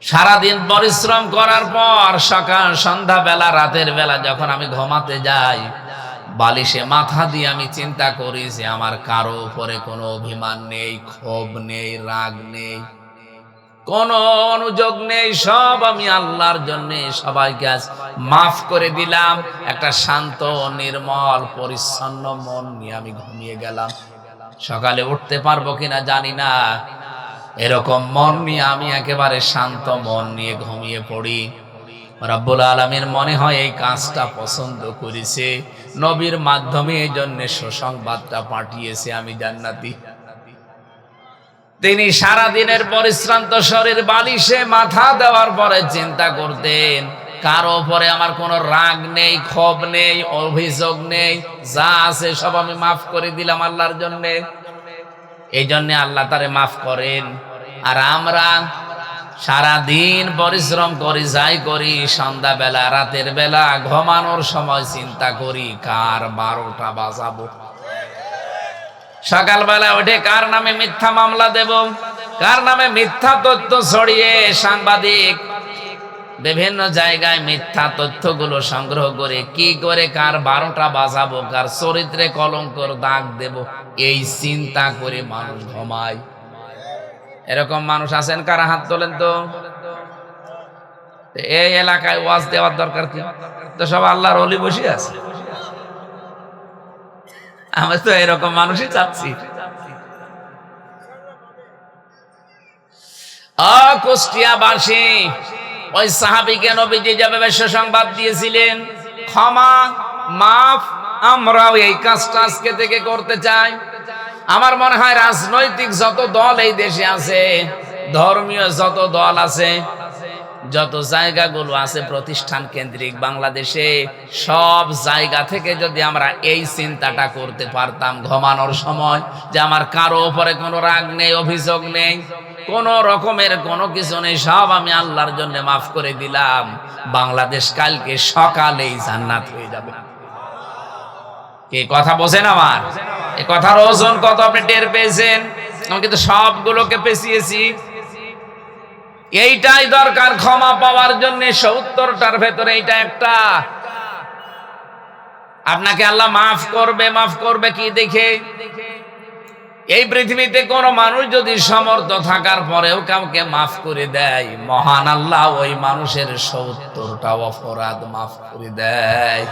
সারাদিন পরিশ্রম করার পর সকাল সন্ধ্যা বেলা রাতের বেলা যখন আমি ঘুমাতে যাই, বালিশে মাথা দিয়ে আমি চিন্তা করি যে আমার কারো উপরে কোনো অভিমান নেই, ক্ষোভ নেই, রাগ নেই, কোনো অনুযোগ নেই, সব আমি আল্লাহর জন্য সবাইকে আজ মাফ করে দিলাম। একটা শান্ত নির্মল পরিচ্ছন্ন মন নিয়ে আমি ঘুমিয়ে গেলাম। সকালে উঠতে পারবো কিনা জানি না, এরকম মন নিয়ে আমি একেবারে শান্ত মন নিয়ে ঘুমিয়ে পড়ি। রব্বুল আলামিন মনে হয় এই কাজটা পছন্দ করেছে, নবীর মাধ্যমে এই জন্য সুসংবাদটা পাঠিয়েছে আমি জান্নাতি। তিনি সারা দিনের পরিশ্রান্ত শরীর বালিশে মাথা দেওয়ার পরে চিন্তা করতেন, কারো উপরে আমার কোনো রাগ নেই, ক্ষোভ নেই, অভিযোগ নেই, যা আছে সব আমি মাফ করে দিলাম আল্লাহর জন্য। এই জন্য আল্লাহ তারে মাফ করেন। আর আমরা সারা দিন পরিশ্রম করি, যাই করি, সন্ধ্যা বেলা রাতের বেলা ঘুমানোর সময় চিন্তা করি কার 12টা বাজাবো, সকালবেলা উঠে কার নামে মিথ্যা মামলা দেব, কার নামে মিথ্যা তথ্য ছড়িয়ে সাংবাদিক বিভিন্ন জায়গায় মিথ্যা তথ্যগুলো সংগ্রহ করে কি করে কার 12টা বাজাবো, কার চরিত্রে কলঙ্কর দাগ দেব, এই চিন্তা করে মানুষ ঘুমায়। এরকম মানুষ আছেন কারা? হাত তোলেন তো। এই এলাকায় ওয়াজ দেওয়ার দরকার কি? তো সব আল্লাহর ওলি বসে আছে। আমি তো এরকম মানুষই চাচ্ছি। কুষ্টিয়াবাসী ওই সাহাবীকে নবীজি যেভাবে সুসংবাদ দিয়েছিলেন, ক্ষমা মাফ, আমরাও এই কাজটা আজকে থেকে করতে চাই। আমার মনে হয় রাজনৈতিক যত দল এই দেশে আছে, ধর্মীয় যত দল আছে, যত জায়গাগুলো আছে প্রতিষ্ঠান কেন্দ্রিক বাংলাদেশে, সব জায়গা থেকে যদি আমরা এই চিন্তাটা করতে পারতাম ঘুমানোর সময়, যে আমার কারো উপরে কোনো রাগ নেই, অভিযোগ নেই, কোনো রকমের কোনো কিছু নেই, সব আমি আল্লাহর জন্য মাফ করে দিলাম, বাংলাদেশ কালকে সকালেই জান্নাত হয়ে যাবে। কি কথা বোঝেন আমার? এই কথার ওজন কত আপনি টের পেয়েছেন? আমি কিন্তু সবগুলোকে পেছিয়েছি। এইটাই দরকার ক্ষমা পাওয়ার জন্য। 70টার ভেতরে এইটা একটা। আপনাকে আল্লাহ মাফ করবে কি দেখে? এই পৃথিবীতে কোন মানুষ যদি সমর্থ থাকার পরেও কাউকে মাফ করে দেয়, মহান আল্লাহ ওই মানুষের 70টা অপরাধ মাফ করে দেয়।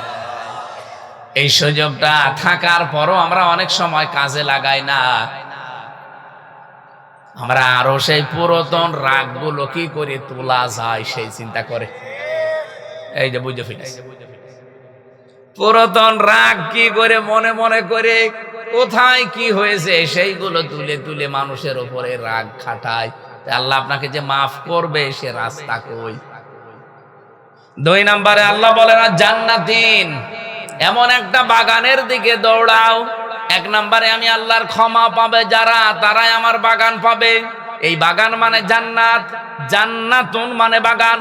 এই সুযোগটা থাকার পরও আমরা অনেক সময় কাজে লাগাই না। আমরা আরো সেই পুরাতন রাগগুলো কি করে তোলা যায় সেই চিন্তা করে। এই যে বুঝে ফেলেছি, পুরাতন রাগ কি করে মনে মনে করে কোথায় কি হয়েছে সেইগুলো তুলে তুলে মানুষের উপরে রাগ খাটায়। আল্লাহ আপনাকে যে মাফ করবে সে রাস্তা কই? 2 নম্বরে আল্লাহ বলেন জান্নাতিন, এমন একটা বাগানের দিকে দৌড়াও। 1 নম্বরে আমি আল্লাহর ক্ষমা পাবে যারা, তারাই আমার বাগান পাবে। এই বাগান মানে জান্নাত, জান্নাতুন মানে বাগান।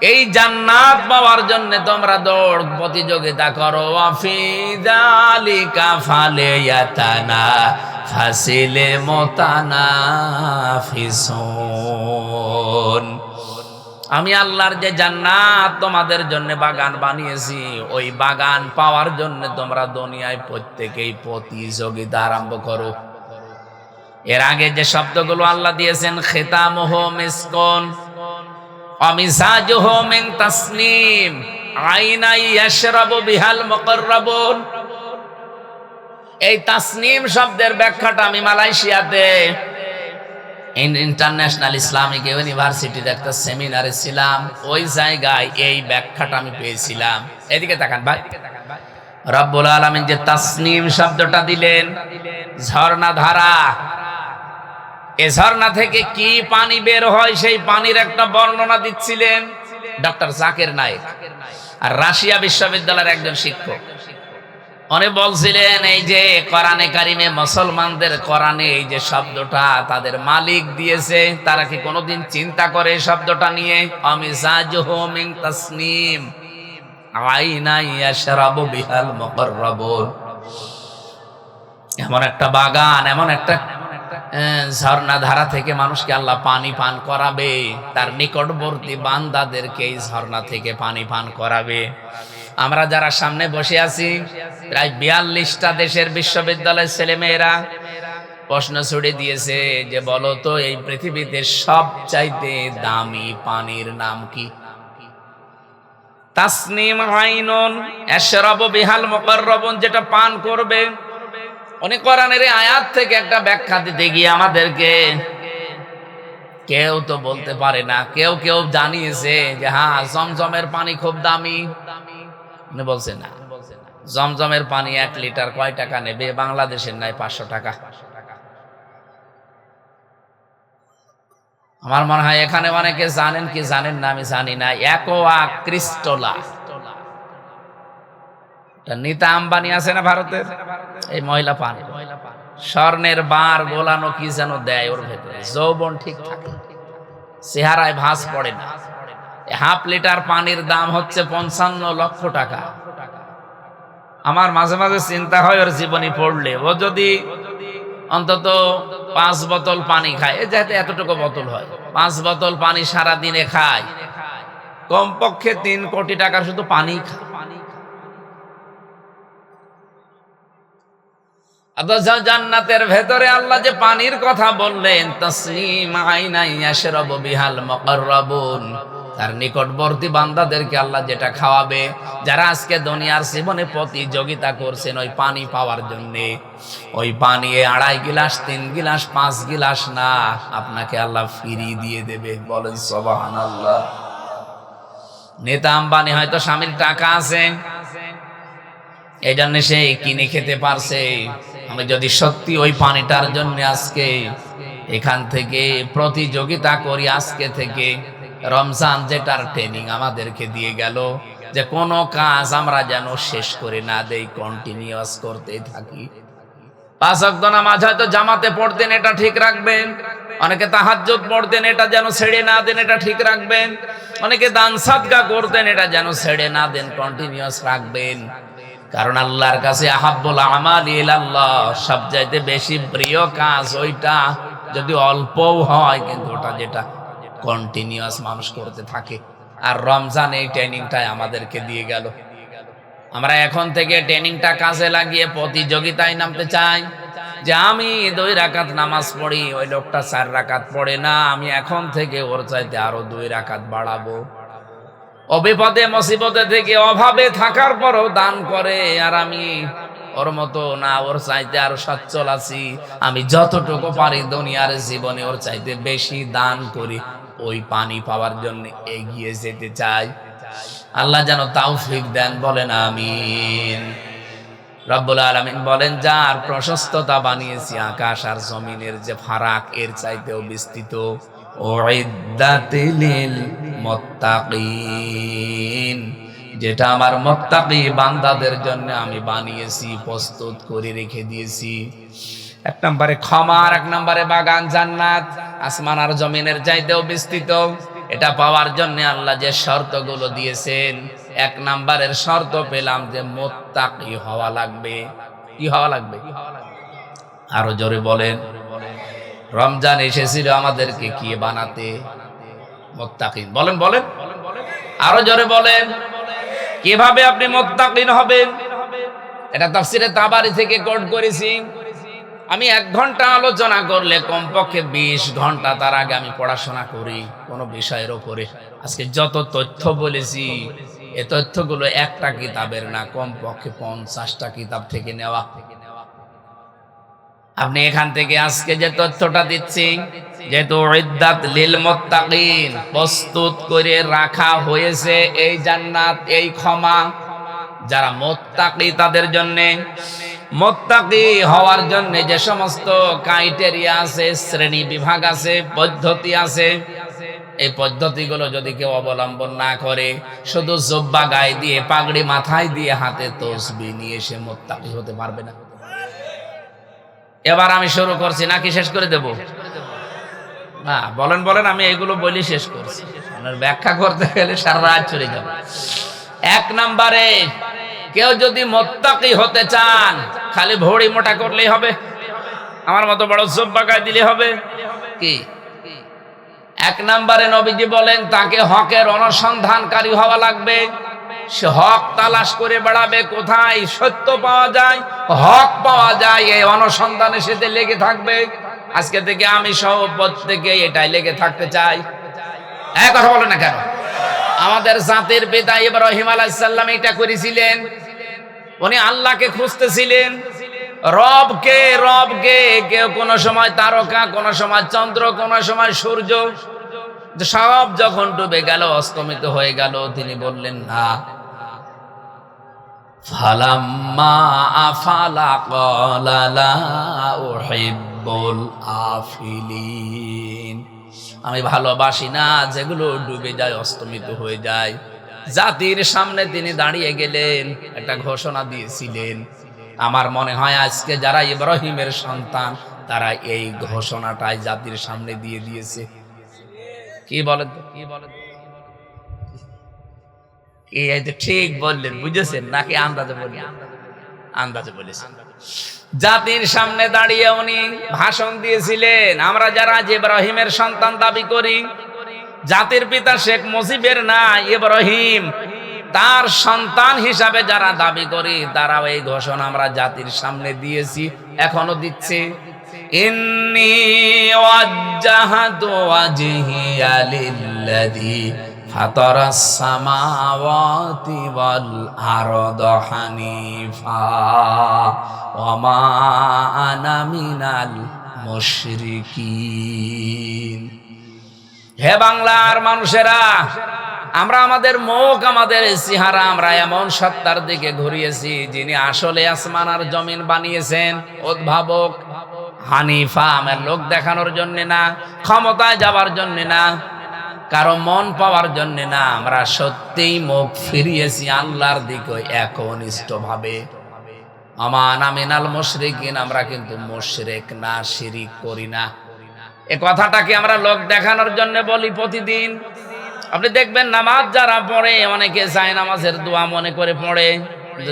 এই জান্নাত পাওয়ার জন্য তোমরা দৌড় প্রতিযোগিতা করো। ফি যালিকা ফালিয়াতানা ফাসিলে মুতানাফিসুন। আমি আল্লাহর যে জান্নাত তোমাদের জন্য বাগান বানিয়েছি, ওই বাগান পাওয়ার জন্য তোমরা দুনিয়ায় প্রত্যেকেই প্রতিযোগিতা আরম্ভ করো। এর আগে যে শব্দগুলো আল্লাহ দিয়েছেন, খিতামুহু মিসকুন ওয়া মিজাজুহু মিন তাসনিম আইনাই ইয়াশরাবু বিহাল মুকাররাবুন। এই তাসনিম শব্দের ব্যাখ্যাটা আমি মালয়েশিয়াতে ইন্টারন্যাশনাল ইসলামিক ইউনিভার্সিটির একটা সেমিনারে ছিলাম। ওই জায়গায় এই ব্যাখ্যাটা আমি পেয়েছিলাম। এদিকে তাকান ভাই, রব্বুল আলামিন যে তাসনিম শব্দটা দিলেন, ঝর্ণা ধারা, এই ঝর্ণা থেকে কি পানি বের হয় সেই পানির একটা বর্ণনা দিচ্ছিলেন ডক্টর জাকির নায়েক, আর রাশিয়া বিশ্ববিদ্যালয়ের একজন শিক্ষক। উনি বলছিলেন এই যে কোরআনে কারিমে মুসলমানদের কোরআনে এই যে শব্দটা তাদের মালিক দিয়েছে, তারা কি কোনোদিন চিন্তা করে এই শব্দটা নিয়ে? আমিজাজুহু মিন তাসনিম আইনা ইয়াশরাবু বিহাল মুকাররাবুন। এমন একটা বাগান, এমন একটা ঝর্ণা ধারা থেকে মানুষকে আল্লাহ পানি পান করাবে, তার নিকটবর্তী বান্দাদেরকে এই ঝর্ণা থেকে পানি পান করাবে। আমরা যারা সামনে বসে আছি, প্রায় 42টা দেশের বিশ্ববিদ্যালয়ের ছেলেমেয়েরা প্রশ্ন ছুড়ে দিয়েছে যে বলো তো এই পৃথিবীতে সবচাইতে দামি পানির নাম কি? তাসনিম আইনুন ইয়াশরাবু বিহাল মুকাররাবুন, যেটা পান করবে। উনি কোরআনের আয়াত থেকে একটা ব্যাখ্যা দিতে গিয়ে আমাদেরকে, কেউ তো বলতে পারে না, কেউ কেউ জানিয়েছে যে হ্যাঁ জমজমের পানি খুব দামি। উনি বলছেন না, জমজমের পানি 1 লিটার কয় টাকা নেবে? বাংলাদেশের নাই 500 টাকা। আমার মনে হয় এখানে অনেকে জানেন কি জানেন না আমি জানি না, অ্যাকোয়া ক্রিস্টোলা, নীতা আম্বানি আছে না ভারতের, এই মহিলা পান স্বর্ণের বার গোলানো কি যেন দেয় ওর ভেতরে, যৌবন ঠিক থাকে, চেহারায় ভাঁজ পড়ে না। হাফ লিটার পানির দাম হচ্ছে 55 লক্ষ টাকা। আমার মাঝে মাঝে চিন্তা হয় ওর জীবনী পড়লে, ও যদি অন্তত 5 বোতল পানি খায়, যাতে এতটুকু বোতল হয়, 5 বোতল পানি সারা দিনে খায়, কমপক্ষে 3 কোটি টাকার শুধু পানি খায়। জান্নাতের ভেতরে আল্লাহ যে পানির কথা বললেন, তাসনিম আইনাই ইয়াশরাবু বিহাল মুকাররাবুন, তার নিকটবর্তী বান্দাদেরকে আল্লাহ যেটা খাওয়াবে, যারা আজকে দুনিয়ার জীবনে প্রতিযোগিতা করছেন ওই পানি পাওয়ার জন্য, ওই পানি 2.5 গিলাস 3 গিলাস 5 গিলাস না, আপনাকে আল্লাহ ফ্রি দিয়ে দেবে। বলেন সুবহানাল্লাহ। নেতা আম্বানি হয়তো স্বামীর টাকা আছে, এই জন্য সে কিনে খেতে পারছে। আমি যদি সত্যি ওই পানিটার জন্য আজকে এখান থেকে প্রতিযোগিতা করি, আজকে থেকে রমজান যেটার ট্রেনিং আমাদেরকে দিয়ে গেল, যে কোনো কাজ আমরা যেন শেষ করে না দেই, কন্টিনিউয়াস করতে থাকি। 5 ওয়াক্ত নামাজ হয়তো জামাতে পড়তেন, এটা ঠিক রাখবেন। অনেকে তাহাজ্জুদ পড়তেন, এটা যেন ছেড়ে না দেন, এটা ঠিক রাখবেন। অনেকে দান সাদকা করতেন, এটা যেন ছেড়ে না দেন, কন্টিনিউয়াস রাখবেন। কারণ আল্লাহর কাছে আহাব্বুল আমালি ইলাল্লাহ, সবচাইতে বেশি প্রিয় কাজ ওইটা, যদি অল্পও হয়, কিন্তু ওটা যেটা কন্টিনিউয়াস মানুষ করতে থাকে। আর রমজান এই ট্রেনিংটাই আমাদেরকে দিয়ে গেল। আমরা এখন থেকে ট্রেনিংটা কাজে লাগিয়ে প্রতিযোগিতায় নামতে চাই, যে আমি 2 রাকাত নামাজ পড়ি, ওই লোকটা 4 রাকাত পড়ে না, আমি এখন থেকে ওর চাইতে আরো 2 রাকাত বাড়াবো। অবিপদে মুসিবতে থেকে অভাবে থাকার পরও দান করে, আর আমি ওর মতো না, ওর চাইতে আরো সচ্ছল আছি, আমি যতটুকু পারি দুনিয়ার জীবনে ওর চাইতে বেশি দান করি, ওই পানি পাওয়ার জন্য এগিয়ে যেতে চাই। আল্লাহ যেন তৌফিক দেন, বলেন আমিন। রব্বুল আলামিন বলেন, যার প্রশস্ততা বানিয়েছি আকাশ আর জমিনের যে ফারাক, এর চাইতেও বিস্তৃত। উইদ্দাতিল মুত্তাকিন, যেটা আমার মুত্তাকি বান্দাদের জন্য আমি বানিয়েছি, প্রস্তুত করে রেখে দিয়েছি। 1 নম্বরে ক্ষমা, আর 1 নম্বরে বাগান জান্নাত, আসমান আর জমিনের চাইতেও বিস্তৃত। এটা পাওয়ার জন্য আল্লাহ যে শর্তগুলো দিয়েছেন, 1 নম্বরের শর্ত পেলাম যে মুত্তাকি হওয়া লাগবে। কি হওয়া লাগবে? আরো জোরে বলেন। রমজান এসেছিল আমাদেরকে কি বানাতে? মুত্তাকিন। বলেন বলেন, আরো জোরে বলেন। কিভাবে আপনি মুত্তাকিন হবেন? এটা তাফসিরে তাবারি থেকে কোট করেছি। আমি 1 ঘন্টা আলোচনা করলে কমপক্ষে 20 ঘন্টা তার আগে আমি পড়াশোনা করি কোন বিষয়ের উপরে। আজকে যত তথ্য বলেছি, এই তথ্যগুলো একটা কিতাবের না, কমপক্ষে 50টা কিতাব থেকে নেওয়া। আপনি এখান থেকে আজকে যে তথ্যটা দিচ্ছি, যেহেতু উইদ্দাত লিল মুত্তাকিন, প্রস্তুত করে রাখা হয়েছে এই জান্নাত, এই ক্ষমা, যারা মুত্তাকি তাদের জন্য। মুত্তাকি হওয়ার জন্য যে সমস্ত ক্রাইটেরিয়া আছে, শ্রেণী বিভাগ আছে, পদ্ধতি আছে, এই পদ্ধতিগুলো যদি কেউ অবলম্বন না করে, শুধু জুব্বা গায়ে দিয়ে, পাগড়ি মাথায় দিয়ে, হাতে তসবিহ নিয়ে সে মুত্তাকি হতে পারবে না। এবার আমি শুরু করছি নাকি শেষ করে দেব? না, বলেন বলেন, আমি এগুলো বলি শেষ করছি, ব্যাখ্যা করতে গেলে সারা রাত চলে যাবে। 1 নম্বরে, কেউ যদি মুত্তাকি হতে চান, খালি ভড়ি মোটা করলেই হবে, আমার মতো বড় জুব্বা গায়ে দিলে হবে কি? 1 নম্বরে নবীজি বলেন, তাকে হকের অনুসন্ধানকারী হওয়া লাগবে। সে হক তালাশ করে বেড়াবে, কোথায় সত্য পাওয়া যায়, হক পাওয়া যায়, এই অনুসন্ধানের সাথে লেগে থাকবে। আজকে থেকে আমি সহ প্রত্যেকে এটাই লেগে থাকতে চাই। কথা বলে না কেন? আমাদের জাতির পিতা ইব্রাহিম আলাইহিস সালাম এটা করেছিলেন। উনি আল্লাহকে খুঁজতেছিলেন, রবকে রবকে। কেউ কোন সময় তারকা, কোন সময় চন্দ্র, কোন সময় সূর্য। সব যখন ডুবে গেল, অস্তমিত হয়ে গেল, তিনি বললেন না। ফালাম্মা আফালা ক্বালা লা উহিব্বুল আফিলিন। আমি ভালোবাসি না যেগুলো ডুবে যায়, অস্তমিত হয়ে যায়। জাতির সামনে তিনি দাঁড়িয়ে গেলেন, একটা ঘোষণা দিয়েছিলেন। আমার মনে হয় আজকে যারা ইব্রাহিমের সন্তান তারা এই ঘোষণাটাই জাতির সামনে দিয়ে দিয়েছে। কি বলেন তো? কি বলেন? এই যে ঠিক বললেন, বুঝেছেন নাকি আন্দাজে বললেন? আন্দাজে বলেছেন। জাতির সামনে দাঁড়িয়ে উনি ভাষণ দিয়েছিলেন, আমরা যারা ইব্রাহিমের সন্তান দাবি করি, জাতির পিতা শেখ মুজিবের না ইব্রাহিম তার সন্তান হিসাবে যারা দাবি করি, তারাও এই ঘোষণা আমরা জাতির সামনে দিয়েছি, এখনো দিচ্ছি। ইন্নী ওয়াজ্জাহাতু ওয়াজহিয়া লিল্লাযী ফাতারাস সামাওয়াতি ওয়াল আরদা হানিফা ওয়া মা আনা মিনাল মুশরিকিন। হে বাংলার মানুষেরা, আমরা আমাদের মুখ, আমাদের চেহারা আমরা এমন সত্তার দিকে ঘুরিয়েছি যিনি আসলে আসমান আর জমিন বানিয়েছেন, উদ্ভাবক। হানিফা, আমার লোক দেখানোর জন্য না, ক্ষমতায় যাবার জন্য না, কারো মন পাওয়ার জন্য না, আমরা সত্যিই মুখ ফিরিয়েছি আল্লাহর দিকে একনিষ্ঠ ভাবে। আমান আমিনাল মুশরিকিন, আমরা কিন্তু মুশরিক না, শিরিক করি না। এ কথাটাকে আমরা লোক দেখানোর জন্য বলি প্রতিদিন। আপনি দেখবেন নামাজ যারা পড়ে, অনেকে যায় নামাজের দোয়া মনে করে পড়ে,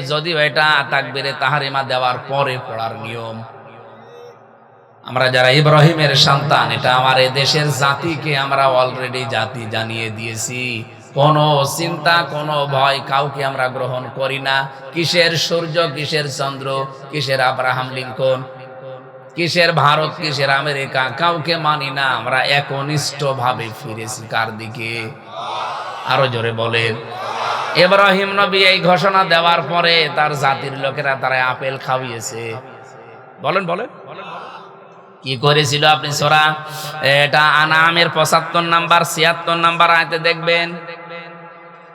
যদিও এটা তাকবীরে তাহরিমা দেওয়ার পরে পড়ার নিয়ম। আমরা যারা ইব্রাহিমের সন্তান, এটা আমার এই দেশের জাতিকে আমরা অলরেডি জাতি জানিয়ে দিয়েছি। কোনো চিন্তা, কোনো ভয় কাউকে আমরা গ্রহণ করি না। কিসের সূর্য, কিসের চন্দ্র, কিসের আব্রাহাম লিঙ্কন, কিসের ভারত, কিসের আমেরিকা, কাউকে মানি না। আমরা একনিষ্ঠ ভাবে ফিরেছি কার দিকে? আরো জোরে বলেন। ইব্রাহিম নবী এই ঘোষণা দেওয়ার পরে তার জাতির লোকেরা তারা আপেল খাওয়িয়েছে। বলেন বলেন কি করেছিল? আপনি সূরা এটা আনামের 75 নাম্বার 76 নাম্বার আয়াতে দেখবেন।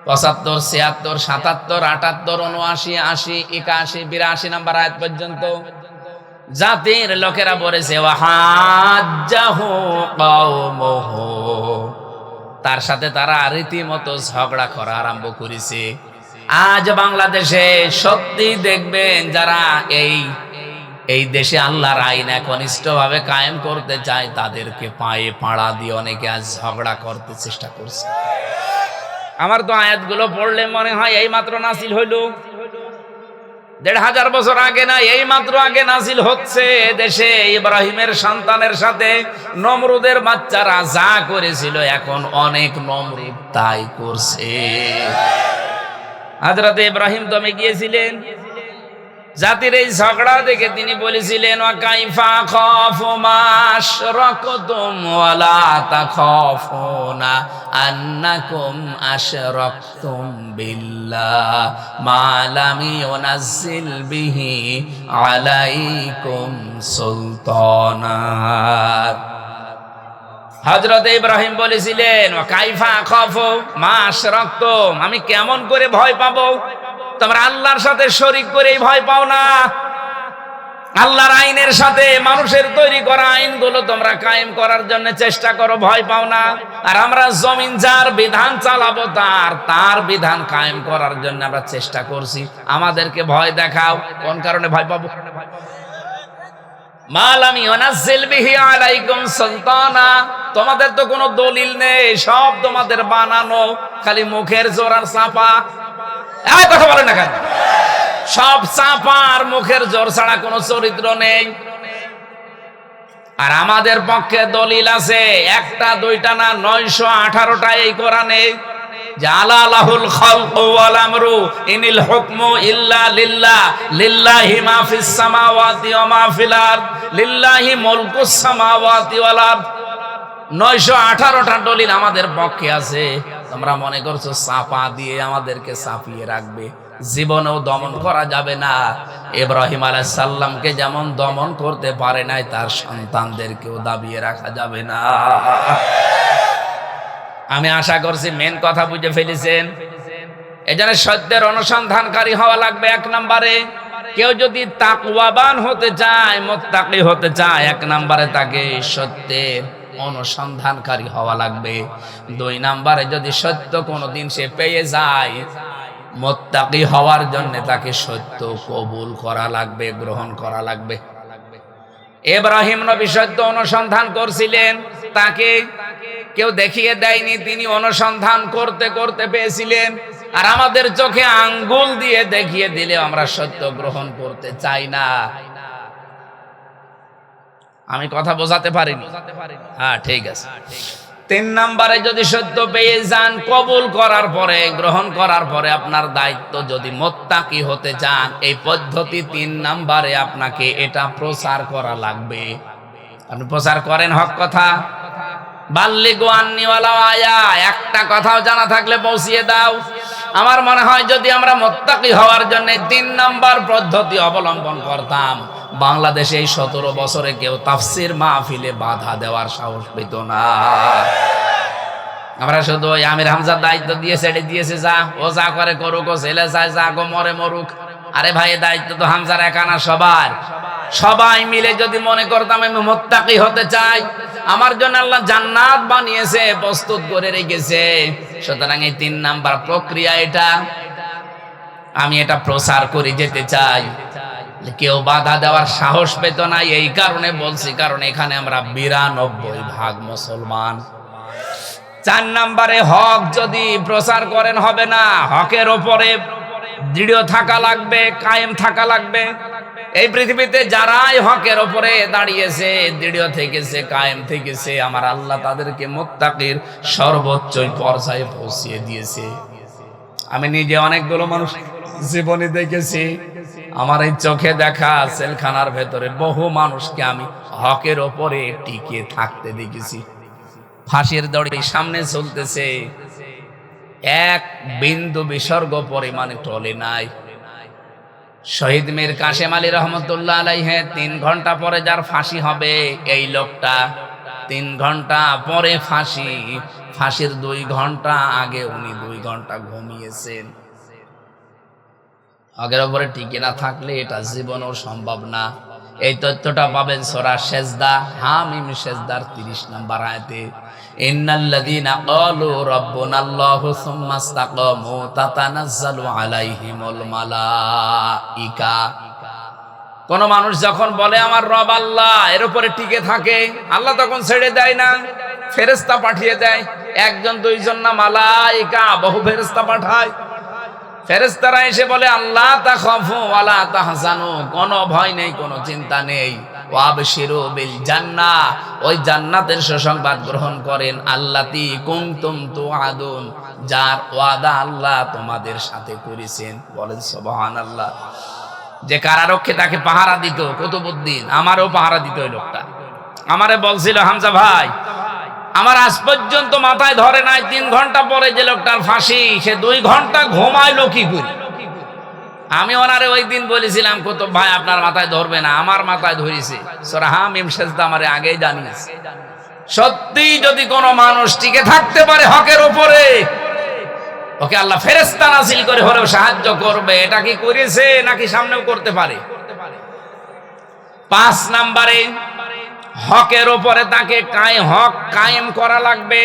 75, 76, 77, 78, 79, 80, 81, 82 নাম্বার আয়াত পর্যন্ত জাতির লোকেরা বলেছে ওয়াহাজ্জাহু কওমুহু, তার সাথে তারা রীতিমতো ঝগড়া করা আরম্ভ করেছে। আজ বাংলাদেশে সত্যি দেখবেন যারা এই দেশে আল্লাহর আইন একনিষ্ঠ ভাবে কায়েম করতে চায়, তাদেরকে পায়ে পাড়া দিয়ে অনেকে আজ ঝগড়া করতে চেষ্টা করছে। আমার তো আয়াতগুলো পড়লে মনে হয় এই মাত্র নাজিল হইল, 1500 বছর আগে না, এই মাত্র আগে নাজিল হচ্ছে। দেশে ইব্রাহিমের সন্তানের সাথে নমরুদের বাচ্চারা যা করেছিল, এখন অনেক নমরুদ তাই করছে। হযরত ইব্রাহিম দমে গিয়েছিলেন, জাতির এই ঝগড়া দেখে তিনি বলেছিলেন ওয়া কাইফা খাফু মা আশরাকতুম ওয়া লা তাখাফুনা আন্নাকুম আশরাকতুম বিল্লাহ মা লাম ইউনাজ্জিল বিহি আলাইকুম সুলতানা। হযরত ইব্রাহিম বলেছিলেন ওয়া কাইফা খাফু মা আশরাকতুম, আমি কেমন করে ভয় পাবো? তোমরা আল্লাহর সাথে শরীক করেই ভয় পাও না। আল্লাহর আইনের সাথে মানুষের তৈরি করা আইনগুলো তোমরা কায়েম করার জন্য চেষ্টা করো, ভয় পাও না। আর আমরা জমিন যার বিধান চালাবো, তার বিধান কায়েম করার জন্য আমরা চেষ্টা করছি। আমাদেরকে ভয় দেখাও, কোন কারণে ভয় পাবো? মালাম ইউনাজ্জিল বিহি আলাইকুম সুলতানা, তোমাদের তো কোনো দলিল নেই, সব তোমাদের বানানো, খালি মুখের জোর আর চাপা। এই কথা বলেন না কেন? সব চাপা আর মুখের জোর ছাড়া কোনো চরিত্র নেই। আর আমাদের পক্ষে দলিল আছে, একটা দুইটা না, 918টা এই কোরআনে। জালালাহুল খালকু ওয়াল আমরু ইনিল হুকমু ইল্লা লিল্লাহ লিল্লাহি মা ফিস সামাওয়াতি ওয়া মা ফিল আরদ লিল্লাহি মুলকুস সামাওয়াতি ওয়াল আরদ। 918টা দলিল আমাদের পক্ষে আছে। তোমরা মনে করছো চাপা দিয়ে আমাদেরকে চাপিয়ে রাখবে? জীবনেও দমন করা যাবে না। ইব্রাহিম আলাইহিস সালামকে যেমন দমন করতে পারে নাই, তার সন্তানদেরকেও দাবিয়ে রাখা যাবে না। আমি আশা করছি মেন কথা বুঝে ফেলেছেন। এজন্য সত্যের অনুসন্ধানকারী হওয়া লাগবে। 1 নম্বরে কেউ যদি তাকওয়াবান হতে চায়, মুত্তাকি হতে চায়, 1 নম্বরে তাকে সত্যের অনুসন্ধানকারী হওয়া লাগবে। 2 নম্বরে যদি সত্য কোনোদিন সে পেয়ে যায়, মুত্তাকি হওয়ার জন্য তাকে সত্য কবুল করা লাগবে, গ্রহণ করা লাগবে। ইব্রাহিম নবী সত্য অনুসন্ধান করছিলেন, তাকে কেউ দেখিয়ে দেয়নি, তিনি অনুসন্ধান করতে করতে পেয়েছিলেন। আর আমাদের চোখে আঙ্গুল দিয়ে দেখিয়ে দিলে আমরা সত্য গ্রহণ করতে চাই না। আমি কথা বোঝাতে পারিনি? হ্যাঁ, ঠিক আছে। 3 নম্বরে যদি সত্য পেয়ে যান, কবুল করার পরে, গ্রহণ করার পরে আপনার দায়িত্ব, যদি মুত্তাকি হতে চান, এই পদ্ধতি 3 নম্বরে আপনাকে এটা প্রচার করা লাগবে। আপনি প্রচার করেন হক কথা, বাল্লিগু আন্নি ওয়ালাউ আয়া, একটা কথাও জানা থাকলে পৌঁছিয়ে দাও। আমার মনে হয় যদি আমরা মুত্তাকি হওয়ার জন্য 3 নম্বর পদ্ধতি অবলম্বন করতাম, বাংলাদেশে এই 17 বছরে কেউ তাফসীর মাহফিলে বাধা দেওয়ার সাহস পেত না। আমরা শুধু ওই আমির হামজার দায়িত্ব দিয়েছে, এটা দিয়েছে, যা ও যা করে করুক, ও ছেলে চায় যা গো মরে মরুক। আরে ভাই, দায়িত্ব তো হামজার একা না, সবার। সবাই মিলে যদি মনে করতাম আমি মুত্তাকি হতে চাই, আমার জন্য আল্লাহ জান্নাত বানিয়েছে, প্রস্তুত করে রেখেছে, সুতরাং এই 3 নাম্বার প্রক্রিয়া, এটা আমি এটা প্রচার করে যেতে চাই, কেউ বাধা দেওয়ার সাহস পেত না। এই কারণে বলছি, কারণ এখানে আমরা 92% মুসলমান। 4 নম্বরে হক যদি প্রচার করেন হবে না, হকের ওপরে দৃঢ় থাকা লাগবে, কায়েম থাকা লাগবে। এই পৃথিবীতে যারাই হকের ওপরে দাঁড়িয়েছে, দৃঢ় থেকেছে, কায়েম থেকেছে, আমার আল্লাহ তাদেরকে মুত্তাকির সর্বোচ্চ পর্যায়ে পৌঁছিয়ে দিয়েছে। আমি নিজে অনেকগুলো মানুষ জীবনে দেখেছি, আমার এই চোখে দেখা সেলখানার ভেতরে বহু মানুষকে আমি হকের ওপরে টিকে থাকতে দেখেছি। ফাঁসির দড়ি সামনে চলতেছে, 1 বিন্দু বিসর্গ পরিমাণে টলে নাই। শহীদ মীর কাশেম আলী রহমতুল্লাহ আলাইহি 3 ঘন্টা পরে যার ফাঁসি হবে, এই লোকটা 3 ঘন্টা পরে ফাঁসি, ফাঁসির 2 ঘন্টা আগে উনি 2 ঘন্টা ঘুমিয়েছেন। আগের উপরে টিকে না থাকলে এটা জীবনও সম্ভব না। এই তথ্যটা পাবেন সূরা সেজদা, হামিম সেজদার 30 নম্বর আয়াতে। ইন্নাল্লাযীনা ক্বালু রাব্বুনাল্লাহু সুম্মা ইসতাকামু তাতানাজ্জালু আলাইহিমুল মালাইকা। কোন মানুষ যখন বলে আমার রব আল্লাহ, এর উপরে টিকে থাকে, আল্লাহ তখন ছেড়ে দেয় না, ফেরেশতা পাঠিয়ে দেয়। 1 জন 2 জন না, মালাইকা বহু ফেরেশতা পাঠায়। ফেরেশতারা এসে বলে আল্লাহ তাখাফু ওয়ালা তাহজানু, কোনো ভয় নেই, কোনো চিন্তা নেই। ওয়াবশিরু বিল জান্নাহ, ওই জান্নাতের সুসংবাদ গ্রহণ করেন। আল্লাতী কুনতুম তুআদুন, যার ওয়াদা আল্লাহ তোমাদের সাথে করেছেন। বলেন সুবহানাল্লাহ। যে কারারক্ষী তাকে পাহারা দিত, কুতুবউদ্দিন, আমারও পাহারা দিত ওই লোকটা। আমারে বলছিল হামজা ভাই, আমার আজ পর্যন্ত মাথায় ধরে নাই 3 ঘন্টা পরে যে লোকটার ফাঁসি, সে 2 ঘন্টা ঘুমাইলো কি করে। আমি ওনারে ওই দিন বলেছিলাম, কুতুব ভাই আপনার মাথায় ধরবে না, আমার মাথায় ধরেছে। সূরা হামিম সেজদা আমারে আগেই জানিয়েছে। সত্যি যদি কোনো মানুষ টিকে থাকতে পারে হকের উপরে, ওকে আল্লাহ ফেরেশতা নাযিল করে হলেও সাহায্য করবে। এটা কি করেছে নাকি সামনেও করতে পারে? 5 নম্বরে হকের উপরে তাকে হক কায়েম করা লাগবে।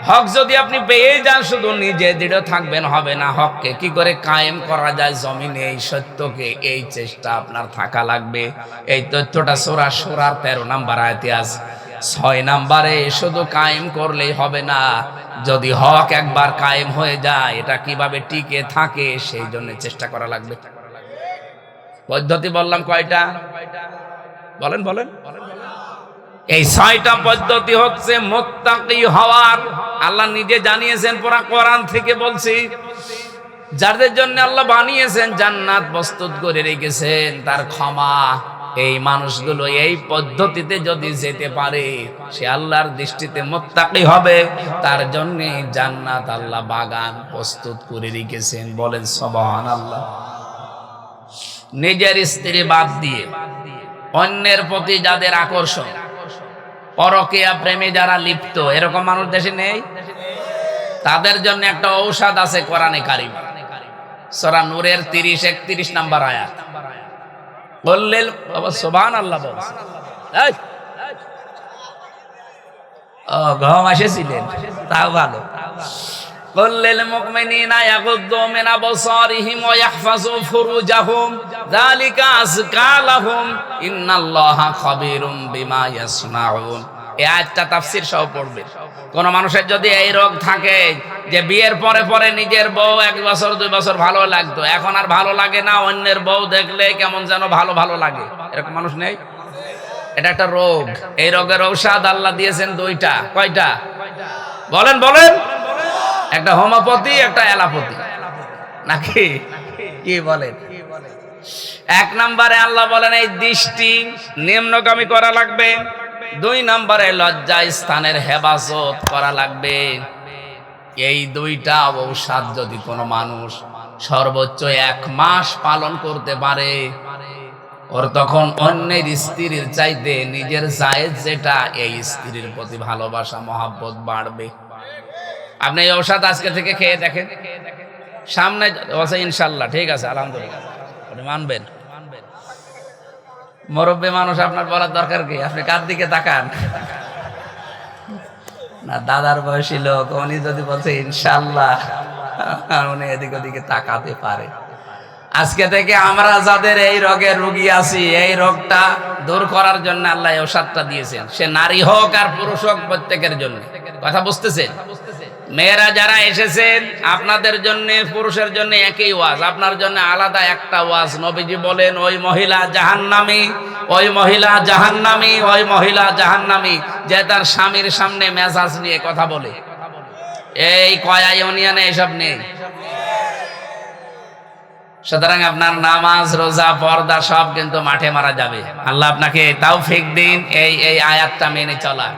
হক যদি আপনি পেয়ে যান, শুধু নিজে দৃঢ় থাকবেন হবে না, হককে কি করে কায়েম করা যায় জমিনে, এই সত্যকে, এই চেষ্টা আপনার থাকা লাগবে। এই তথ্যটা সূরা শুরার 13 নম্বর আয়াতে আছে। 6 নম্বরে শুধু কায়েম করলেই হবে না, যদি হক একবার কায়েম হয়ে যায়, এটা কিভাবে টিকে থাকে সেই জন্য চেষ্টা করা লাগবে। পদ্ধতি বললাম কয়টা? বলেন বলেন। এই 6টা পদ্ধতি হচ্ছে মুত্তাকি হওয়ার। আল্লাহ নিজে জানিয়েছেন, পুরা কোরআন থেকে বলছি, যাদের জন্য আল্লাহ বানিয়েছেন, জান্নাত প্রস্তুত করে রেখেছেন, তার ক্ষমা, এই মানুষগুলো এই পদ্ধতিতে যদি যেতে পারে, সে আল্লাহর দৃষ্টিতে মুত্তাকি হবে। তার জন্য জান্নাত আল্লাহ বাগান প্রস্তুত করে রেখেছেন। বলেন সুবহানাল্লাহ। নিজের স্ত্রী বাদ দিয়ে অন্যের প্রতি যাদের আকর্ষণ, পরকীয়া প্রেমে যারা লিপ্ত, এরকম মানুষ দেশে নেই? তাদের জন্য একটা ঔষধ আছে কোরআনে কারিম, সূরা নূরের 30-31 নম্বর আয়াত। বললেন বাবা সুবহানাল্লাহ বলছে। ও গম এসেছিলেন, তাও ভালো। قل للمؤمنين يغضوا من أبصارهم ويحفظوا فروجهم ذلك أزكى لهم إن الله خبير بما يصنعون। এই আয়াতটা তাফসীর সহ পড়বে। কোন মানুষের যদি এই রোগ থাকে যে বিয়ের পরে পরে নিজের বউ 1 বছর 2 বছর ভালো লাগতো, এখন আর ভালো লাগে না, অন্যের বউ দেখলে কেমন যেন ভালো ভালো লাগে, এরকম মানুষ নেই? এটা একটা রোগ। এই রোগের ঔষধ আল্লাহ দিয়েছেন 2টা। কয়টা বলেন বলেন? একটা হোমিওপ্যাথি, একটা অ্যালোপ্যাথি, নাকি কি বলেন? 1 নম্বরে আল্লাহ বলেন এই দৃষ্টি নিম্নগামী করা লাগবে। 2 নম্বরে লজ্জা স্থানের হেফাজত করা লাগবে। এই 2টা ঔষধ যদি কোনো মানুষ সর্বোচ্চ 1 মাস পালন করতে পারে, ওর তখন অন্যের স্ত্রীর চাইতে নিজের জায়েজ যেটা, এই স্ত্রীর প্রতি ভালোবাসা মহব্বত বাড়বে। আপনি এই ঔষধ আজকে থেকে খেয়ে দেখেন, সামনে ইনশাল্লাহ। ঠিক আছে, আলহামদুলিল্লাহ, মানবেন? মুরব্বী মানুষ, আপনার বলার দরকার কি? আপনি কার দিকে তাকান? না, দাদার বয়সী লোক, উনি যদি বলছে ইনশাল্লাহ, উনি এদিক ওদিকে তাকাতে পারে। আজকে থেকে আমরা যাদের এই রোগের রোগী আছি, এই রোগটা দূর করার জন্য আল্লাহ এই ঔষধটা দিয়েছেন। সে নারী হোক আর পুরুষ হোক, প্রত্যেকের জন্য। কথা বুঝতেছেন? মেয়েরা যারা এসেছেন, আপনাদের জন্য পুরুষের জন্য একই ওয়াজ, আপনার জন্য আলাদা একটা ওয়াজ। নবীজি বলেন ওই মহিলা জাহান্নামী, ওই মহিলা জাহান্নামী, ওই মহিলা জাহান্নামী যে তার স্বামীর সামনে মেজাজ নিয়ে কথা বলে। এই কয়া ইউনিয়নে এসব নেই। সুতরাং আপনার নামাজ, রোজা, পর্দা সব কিন্তু মাঠে মারা যাবে। আল্লাহ আপনাকে তাওফিক দিন এই আয়াতটা মেনে চলা।